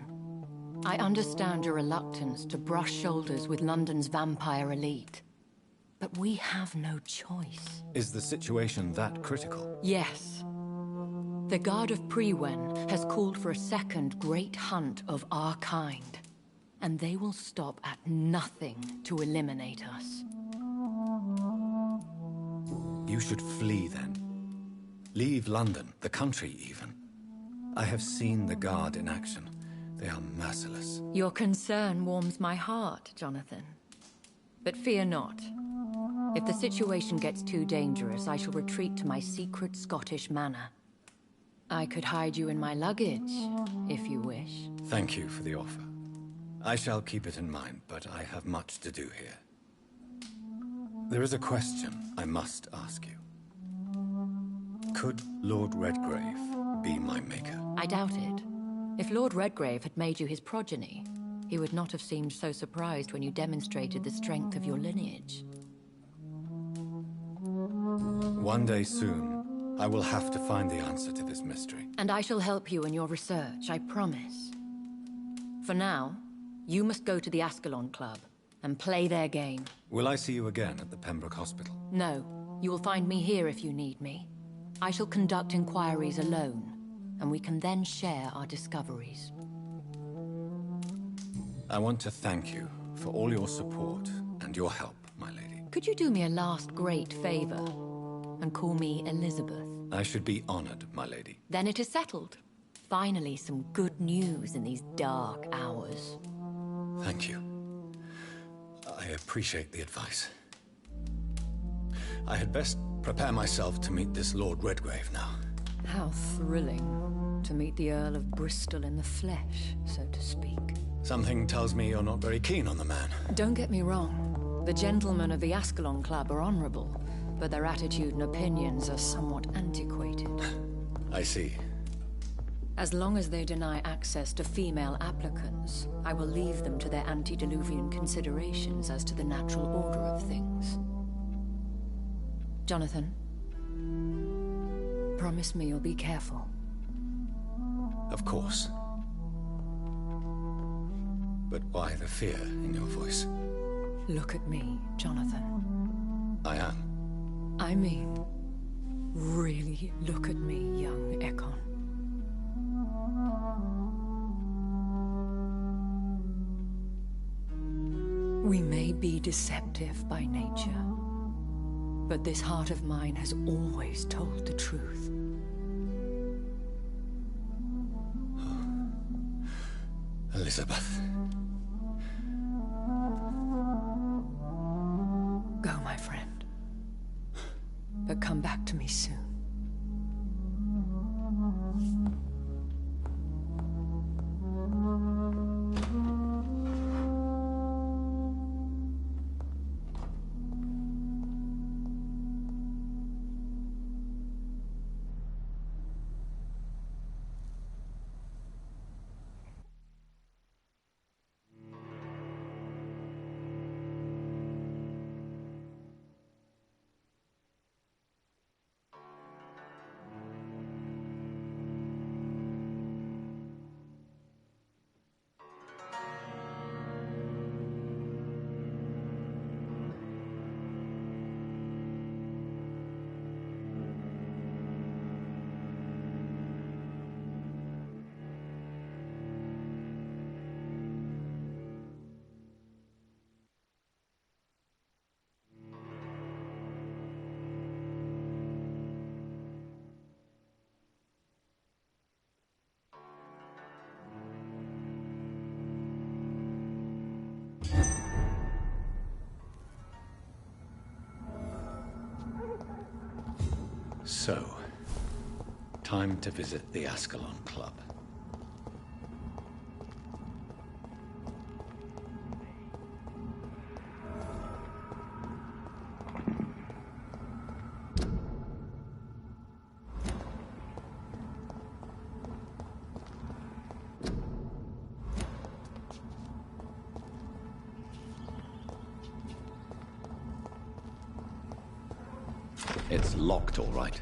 I understand your reluctance to brush shoulders with London's vampire elite. But we have no choice. Is the situation that critical? Yes. The Guard of Prewen has called for a second great hunt of our kind. And they will stop at nothing to eliminate us. You should flee then. Leave London, the country even. I have seen the Guard in action. They are merciless. Your concern warms my heart, Jonathan. But fear not. If the situation gets too dangerous, I shall retreat to my secret Scottish manor. I could hide you in my luggage, if you wish. Thank you for the offer. I shall keep it in mind, but I have much to do here. There is a question I must ask you. Could Lord Redgrave be my maker? I doubt it. If Lord Redgrave had made you his progeny, he would not have seemed so surprised when you demonstrated the strength of your lineage. One day soon, I will have to find the answer to this mystery. And I shall help you in your research, I promise. For now, you must go to the Ascalon Club and play their game. Will I see you again at the Pembroke Hospital? No. You will find me here if you need me. I shall conduct inquiries alone, and we can then share our discoveries. I want to thank you for all your support and your help, my lady. Could you do me a last great favor and call me Elizabeth? I should be honored, my lady. Then it is settled. Finally, some good news in these dark hours. Thank you. I appreciate the advice. I had best prepare myself to meet this Lord Redgrave now. How thrilling to meet the Earl of Bristol in the flesh, so to speak. Something tells me you're not very keen on the man. Don't get me wrong. The gentlemen of the Ascalon Club are honorable, but their attitude and opinions are somewhat antiquated. I see. As long as they deny access to female applicants, I will leave them to their antediluvian considerations as to the natural order of things. Jonathan, promise me you'll be careful. Of course. But why the fear in your voice? Look at me, Jonathan. I am. I mean, really look at me, young Ekon. We may be deceptive by nature, but this heart of mine has always told the truth. Elizabeth. Go, my friend. But come back to me soon. So, time to visit the Ascalon Club. It's locked, all right.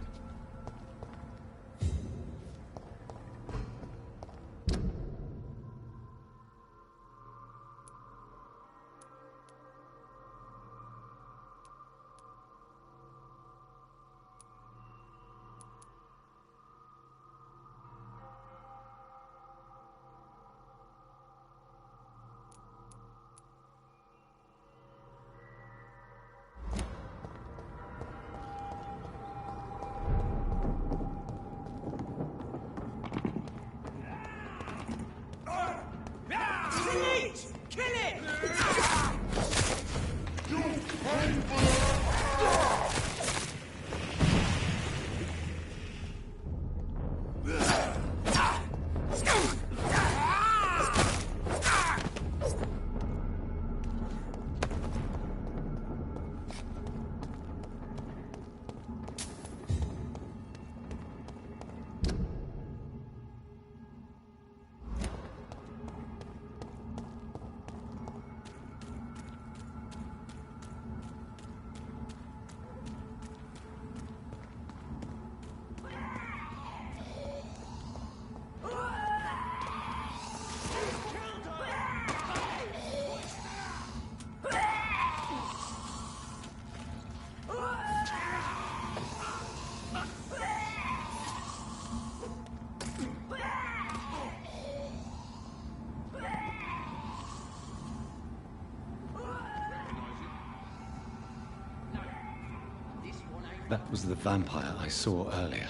That was the vampire I saw earlier.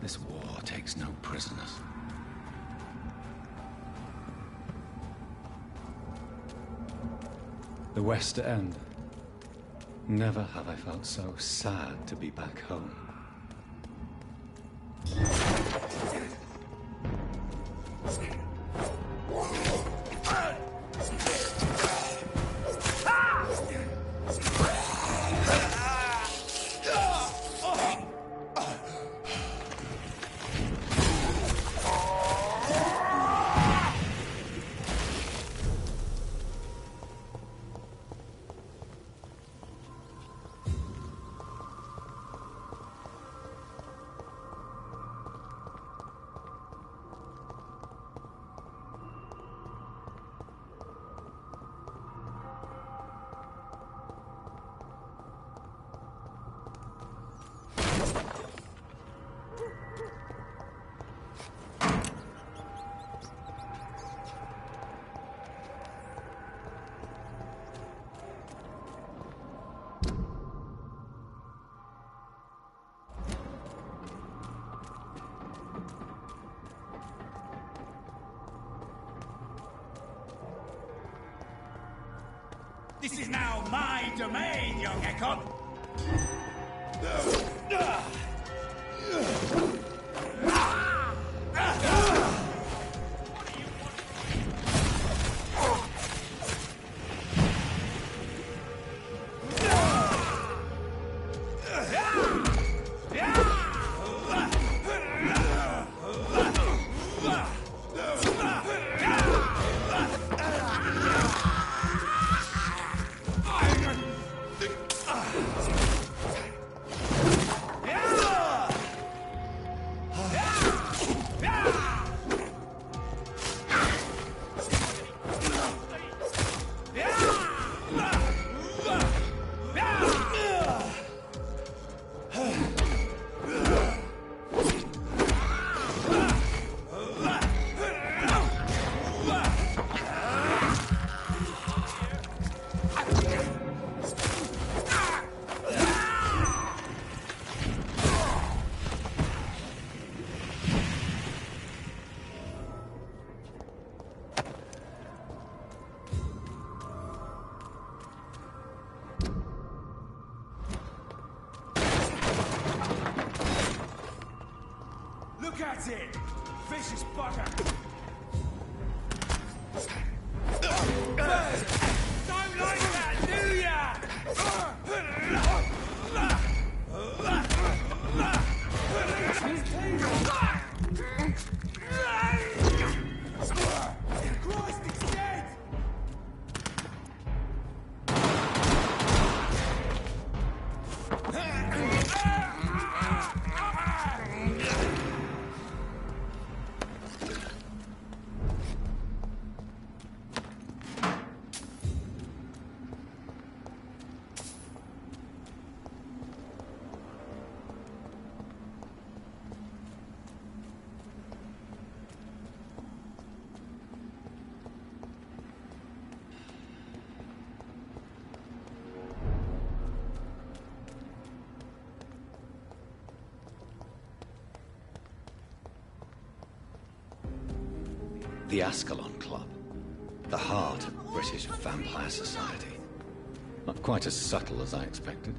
This war takes no prisoners. The West End. Never have I felt so sad to be back home. This is now my domain, young Ekon. Look at it! Vicious bugger! Don't like that, do ya? Christ, it's dead! The Ascalon Club. The heart of British vampire society. Not quite as subtle as I expected.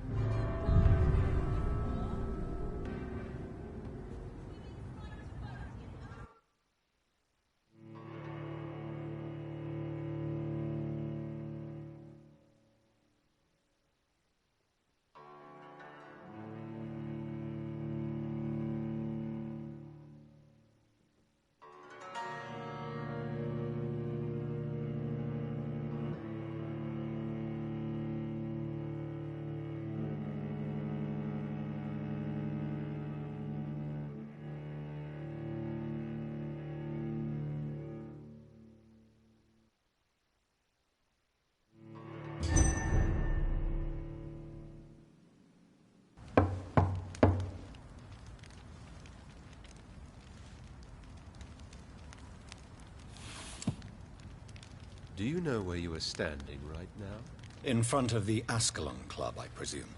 Do you know where you are standing right now? In front of the Ascalon Club, I presume.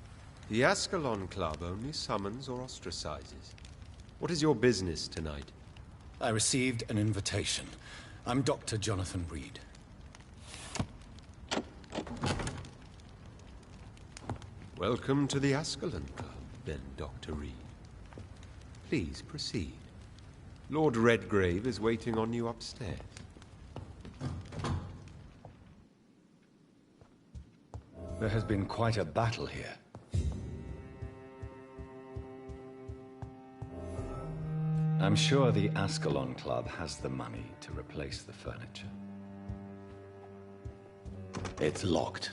The Ascalon Club only summons or ostracizes. What is your business tonight? I received an invitation. I'm Dr. Jonathan Reed. Welcome to the Ascalon Club, then, Dr. Reed. Please proceed. Lord Redgrave is waiting on you upstairs. There has been quite a battle here. I'm sure the Ascalon Club has the money to replace the furniture. It's locked.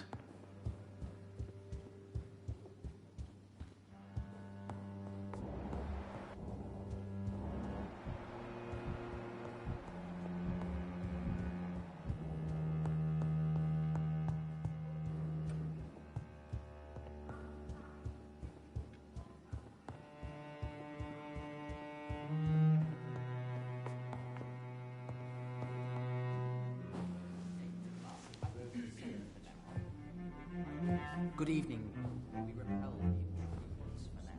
Good evening. We repel the intruders for now.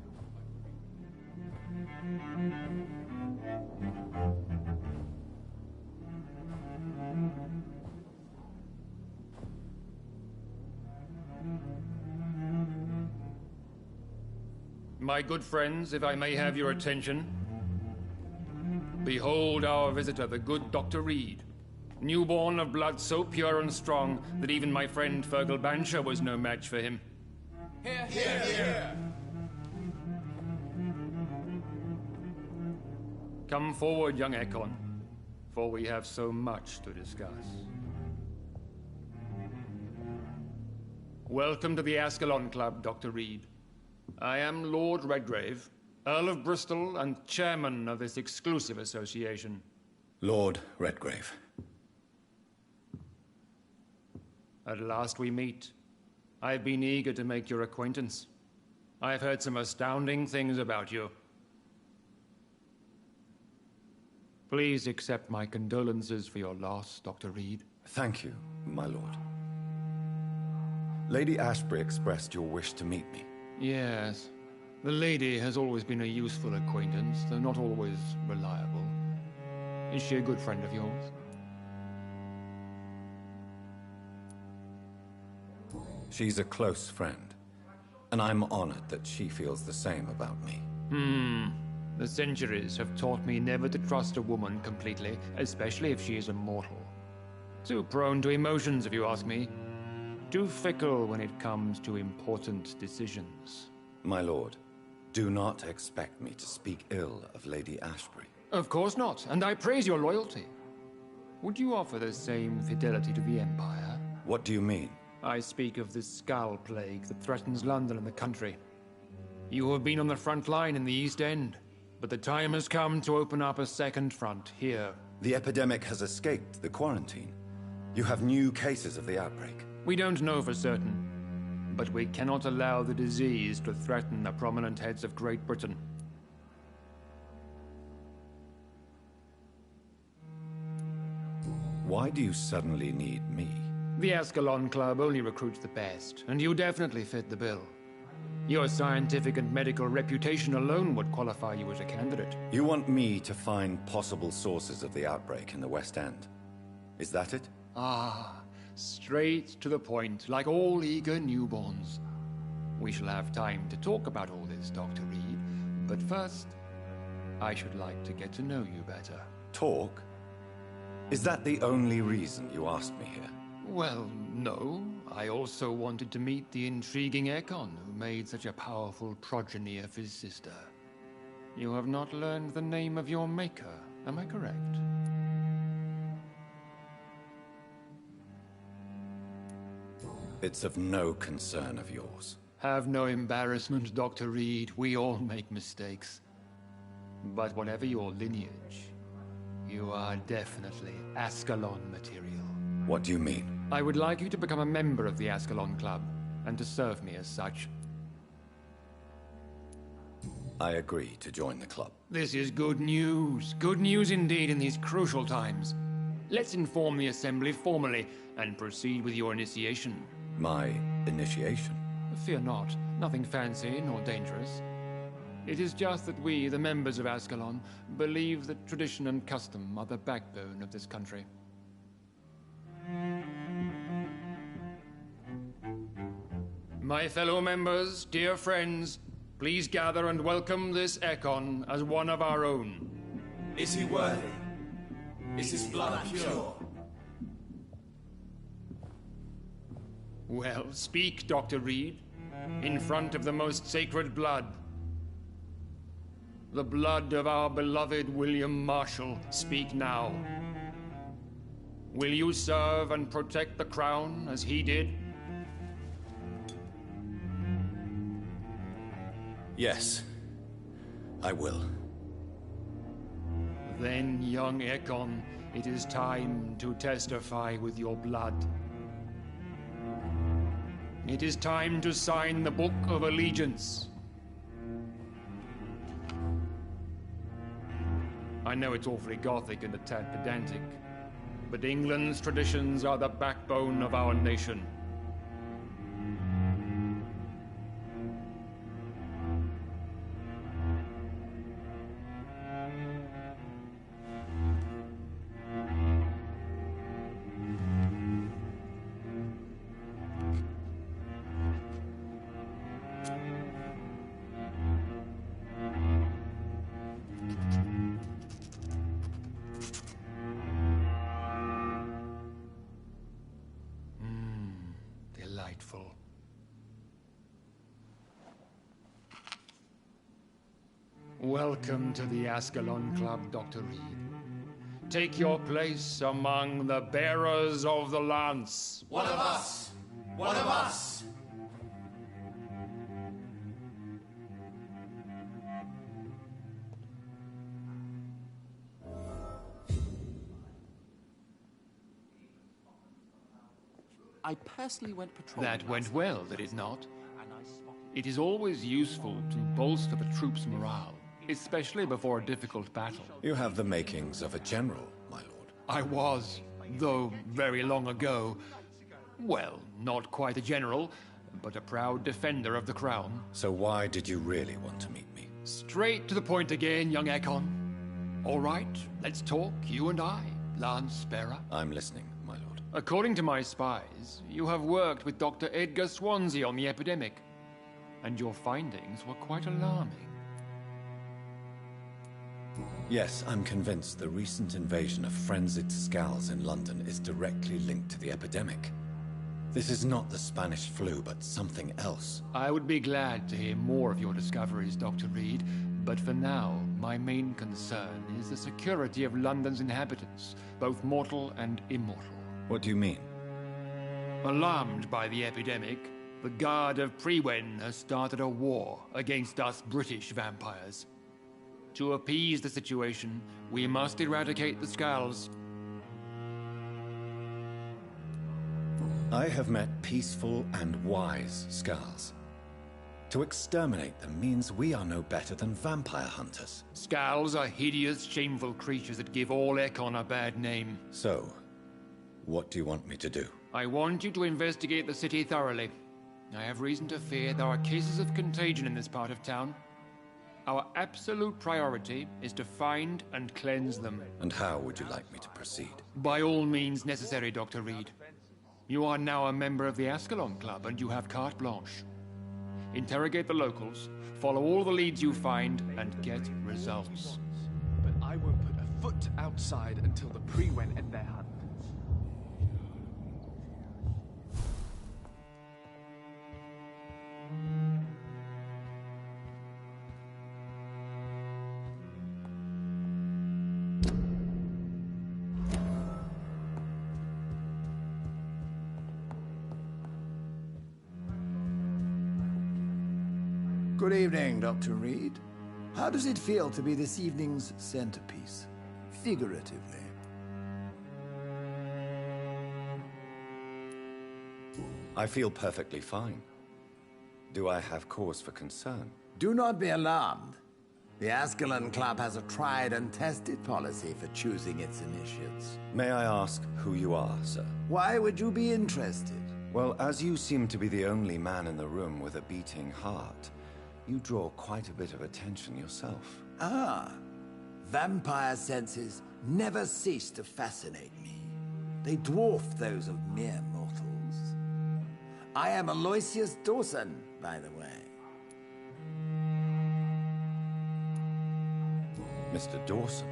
My good friends, if I may have your attention. Behold our visitor, the good Dr. Reed. Newborn of blood so pure and strong that even my friend Fergal Bancher was no match for him. Here, here, here! Come forward, young Ekon, for we have so much to discuss. Welcome to the Ascalon Club, Dr. Reed. I am Lord Redgrave, Earl of Bristol and chairman of this exclusive association. Lord Redgrave. At last we meet. I've been eager to make your acquaintance. I've heard some astounding things about you. Please accept my condolences for your loss, Dr. Reed. Thank you, my lord. Lady Ashbury expressed your wish to meet me. Yes. The lady has always been a useful acquaintance, though not always reliable. Is she a good friend of yours? She's a close friend, and I'm honored that she feels the same about me. The centuries have taught me never to trust a woman completely, especially if she is a mortal. Too prone to emotions, if you ask me. Too fickle when it comes to important decisions. My lord, do not expect me to speak ill of Lady Ashbury. Of course not, and I praise your loyalty. Would you offer the same fidelity to the Empire? What do you mean? I speak of the Skull Plague that threatens London and the country. You have been on the front line in the East End, but the time has come to open up a second front here. The epidemic has escaped the quarantine. You have new cases of the outbreak. We don't know for certain, but we cannot allow the disease to threaten the prominent heads of Great Britain. Why do you suddenly need me? The Ascalon Club only recruits the best, and you definitely fit the bill. Your scientific and medical reputation alone would qualify you as a candidate. You want me to find possible sources of the outbreak in the West End. Is that it? Ah, straight to the point, like all eager newborns. We shall have time to talk about all this, Dr. Reed, but first, I should like to get to know you better. Talk? Is that the only reason you asked me here? Well, no. I also wanted to meet the intriguing Ekon, who made such a powerful progeny of his sister. You have not learned the name of your maker, am I correct? It's of no concern of yours. Have no embarrassment, Dr. Reed. We all make mistakes. But whatever your lineage, you are definitely Ascalon material. What do you mean? I would like you to become a member of the Ascalon Club, and to serve me as such. I agree to join the club. This is good news. Good news indeed in these crucial times. Let's inform the Assembly formally, and proceed with your initiation. My initiation? Fear not. Nothing fancy nor dangerous. It is just that we, the members of Ascalon, believe that tradition and custom are the backbone of this country. My fellow members, dear friends, please gather and welcome this Ekon as one of our own. Is he worthy? Is his blood pure? Well, speak, Dr. Reed, in front of the most sacred blood. The blood of our beloved William Marshall, speak now. Will you serve and protect the crown as he did? Yes, I will. Then, young Ekon, it is time to testify with your blood. It is time to sign the Book of Allegiance. I know it's awfully gothic and a tad pedantic, but England's traditions are the backbone of our nation. delightful. Welcome to the Ascalon Club, Dr. Reed. Take your place among the bearers of the lance. One of us! One of us! I personally went patrolling. That went well, did it not? It is always useful to bolster the troops' morale, especially before a difficult battle. You have the makings of a general, my lord. I was, though very long ago. Well, not quite a general, but a proud defender of the crown. So why did you really want to meet me? Straight to the point again, young Ekon. All right, let's talk, you and I, Lance Bearer. I'm listening, my lord. According to my spies, you have worked with Dr. Edgar Swansea on the epidemic, and your findings were quite alarming. Yes, I'm convinced the recent invasion of frenzied Skulls in London is directly linked to the epidemic. This is not the Spanish flu, but something else. I would be glad to hear more of your discoveries, Dr. Reed, but for now, my main concern is the security of London's inhabitants, both mortal and immortal. What do you mean? Alarmed by the epidemic, the Guard of Priwen has started a war against us British vampires. To appease the situation, we must eradicate the Skulls. I have met peaceful and wise Skulls. To exterminate them means we are no better than vampire hunters. Skulls are hideous, shameful creatures that give all Ekon a bad name. So, what do you want me to do? I want you to investigate the city thoroughly. I have reason to fear there are cases of contagion in this part of town. Our absolute priority is to find and cleanse them. And how would you like me to proceed? By all means necessary, Dr. Reed. You are now a member of the Ascalon Club, and you have carte blanche. Interrogate the locals, follow all the leads you find, and get results. But I won't put a foot outside until the Priwen end their hunt. Good evening, Dr. Reed. How does it feel to be this evening's centerpiece, figuratively? I feel perfectly fine. Do I have cause for concern? Do not be alarmed. The Ascalon Club has a tried and tested policy for choosing its initiates. May I ask who you are, sir? Why would you be interested? Well, as you seem to be the only man in the room with a beating heart, you draw quite a bit of attention yourself. Ah, vampire senses never cease to fascinate me. They dwarf those of mere mortals. I am Aloysius Dawson, by the way. Mr. Dawson,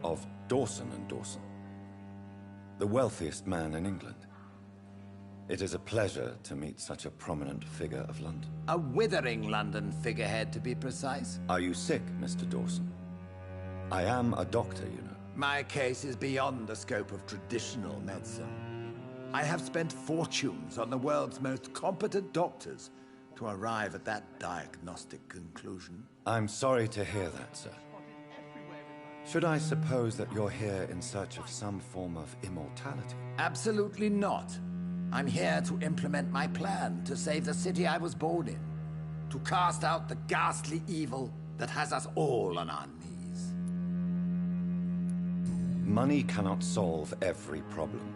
of Dawson and Dawson, the wealthiest man in England. It is a pleasure to meet such a prominent figure of London. A withering London figurehead, to be precise. Are you sick, Mr. Dawson? I am a doctor, you know. My case is beyond the scope of traditional medicine. I have spent fortunes on the world's most competent doctors to arrive at that diagnostic conclusion. I'm sorry to hear that, sir. Should I suppose that you're here in search of some form of immortality? Absolutely not. I'm here to implement my plan to save the city I was born in. To cast out the ghastly evil that has us all on our knees. Money cannot solve every problem.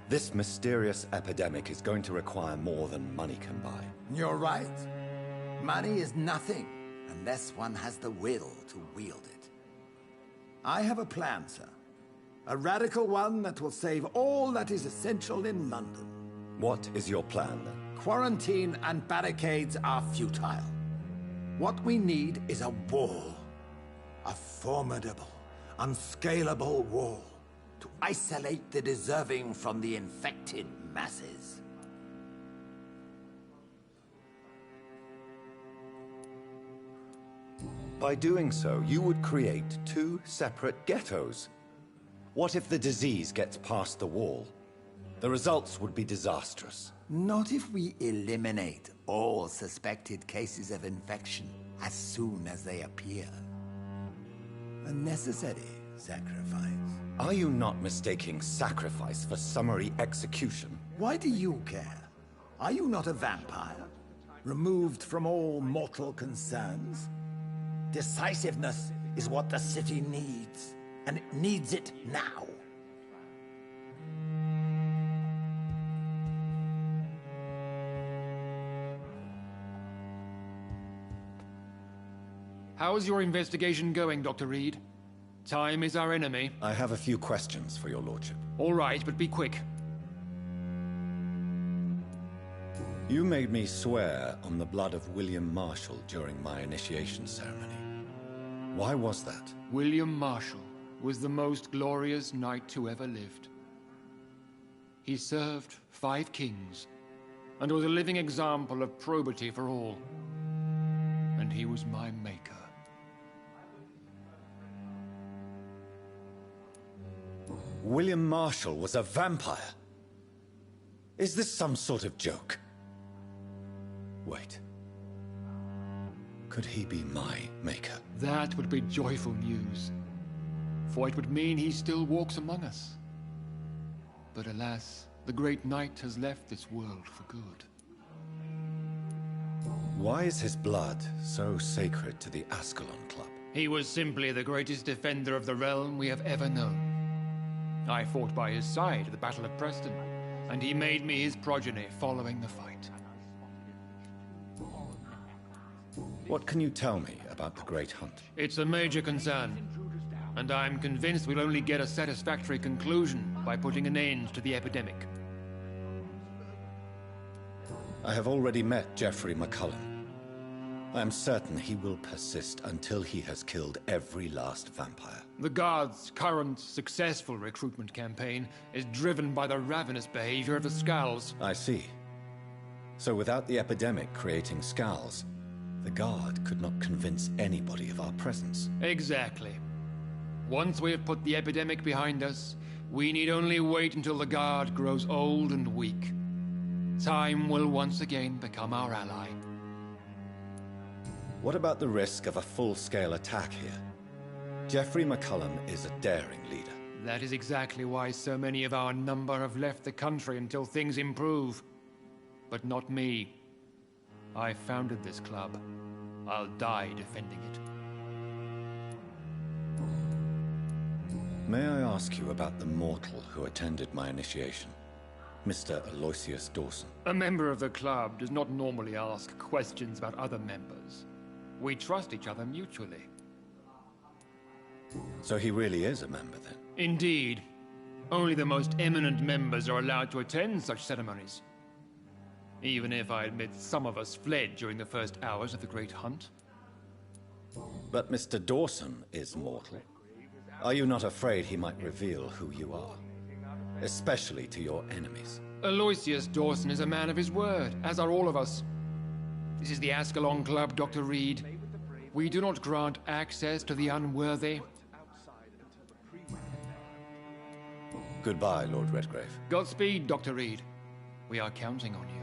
This mysterious epidemic is going to require more than money can buy. You're right. Money is nothing unless one has the will to wield it. I have a plan, sir. A radical one that will save all that is essential in London. What is your plan, then? Quarantine and barricades are futile. What we need is a wall. A formidable, unscalable wall to isolate the deserving from the infected masses. By doing so, you would create two separate ghettos. What if the disease gets past the wall? The results would be disastrous. Not if we eliminate all suspected cases of infection as soon as they appear. A necessary sacrifice. Are you not mistaking sacrifice for summary execution? Why do you care? Are you not a vampire? Removed from all mortal concerns? Decisiveness is what the city needs, and it needs it now. How's your investigation going, Dr. Reed? Time is our enemy. I have a few questions for your lordship. All right, but be quick. You made me swear on the blood of William Marshall during my initiation ceremony. Why was that? William Marshall was the most glorious knight who ever lived. He served 5 kings, and was a living example of probity for all. And he was my maker. William Marshall was a vampire? Is this some sort of joke? Wait. Could he be my maker? That would be joyful news, for it would mean he still walks among us. But alas, the great knight has left this world for good. Why is his blood so sacred to the Ascalon Club? He was simply the greatest defender of the realm we have ever known. I fought by his side at the Battle of Preston, and he made me his progeny following the fight. What can you tell me about the Great Hunt? It's a major concern, and I'm convinced we'll only get a satisfactory conclusion by putting an end to the epidemic. I have already met Geoffrey McCullum. I am certain he will persist until he has killed every last vampire. The Guard's current successful recruitment campaign is driven by the ravenous behavior of the Skulls. I see. So without the epidemic creating Skulls, the Guard could not convince anybody of our presence. Exactly. Once we have put the epidemic behind us, we need only wait until the Guard grows old and weak. Time will once again become our ally. What about the risk of a full-scale attack here? Geoffrey McCullum is a daring leader. That is exactly why so many of our number have left the country until things improve. But not me. I founded this club. I'll die defending it. May I ask you about the mortal who attended my initiation? Mr. Aloysius Dawson. A member of the club does not normally ask questions about other members. We trust each other mutually. So he really is a member, then? Indeed. Only the most eminent members are allowed to attend such ceremonies. Even if I admit some of us fled during the first hours of the Great Hunt. But Mr. Dawson is mortal. Are you not afraid he might reveal who you are? Especially to your enemies. Aloysius Dawson is a man of his word, as are all of us. This is the Ascalon Club, Dr. Reed. We do not grant access to the unworthy. Goodbye, Lord Redgrave. Godspeed, Dr. Reed. We are counting on you.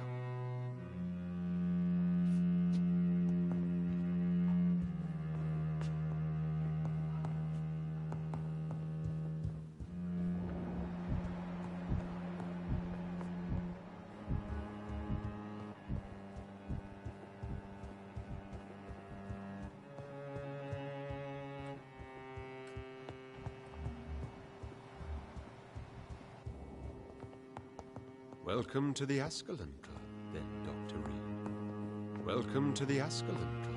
Welcome to the Ascalon Club, then, Dr. Reed. Welcome to the Ascalon Club.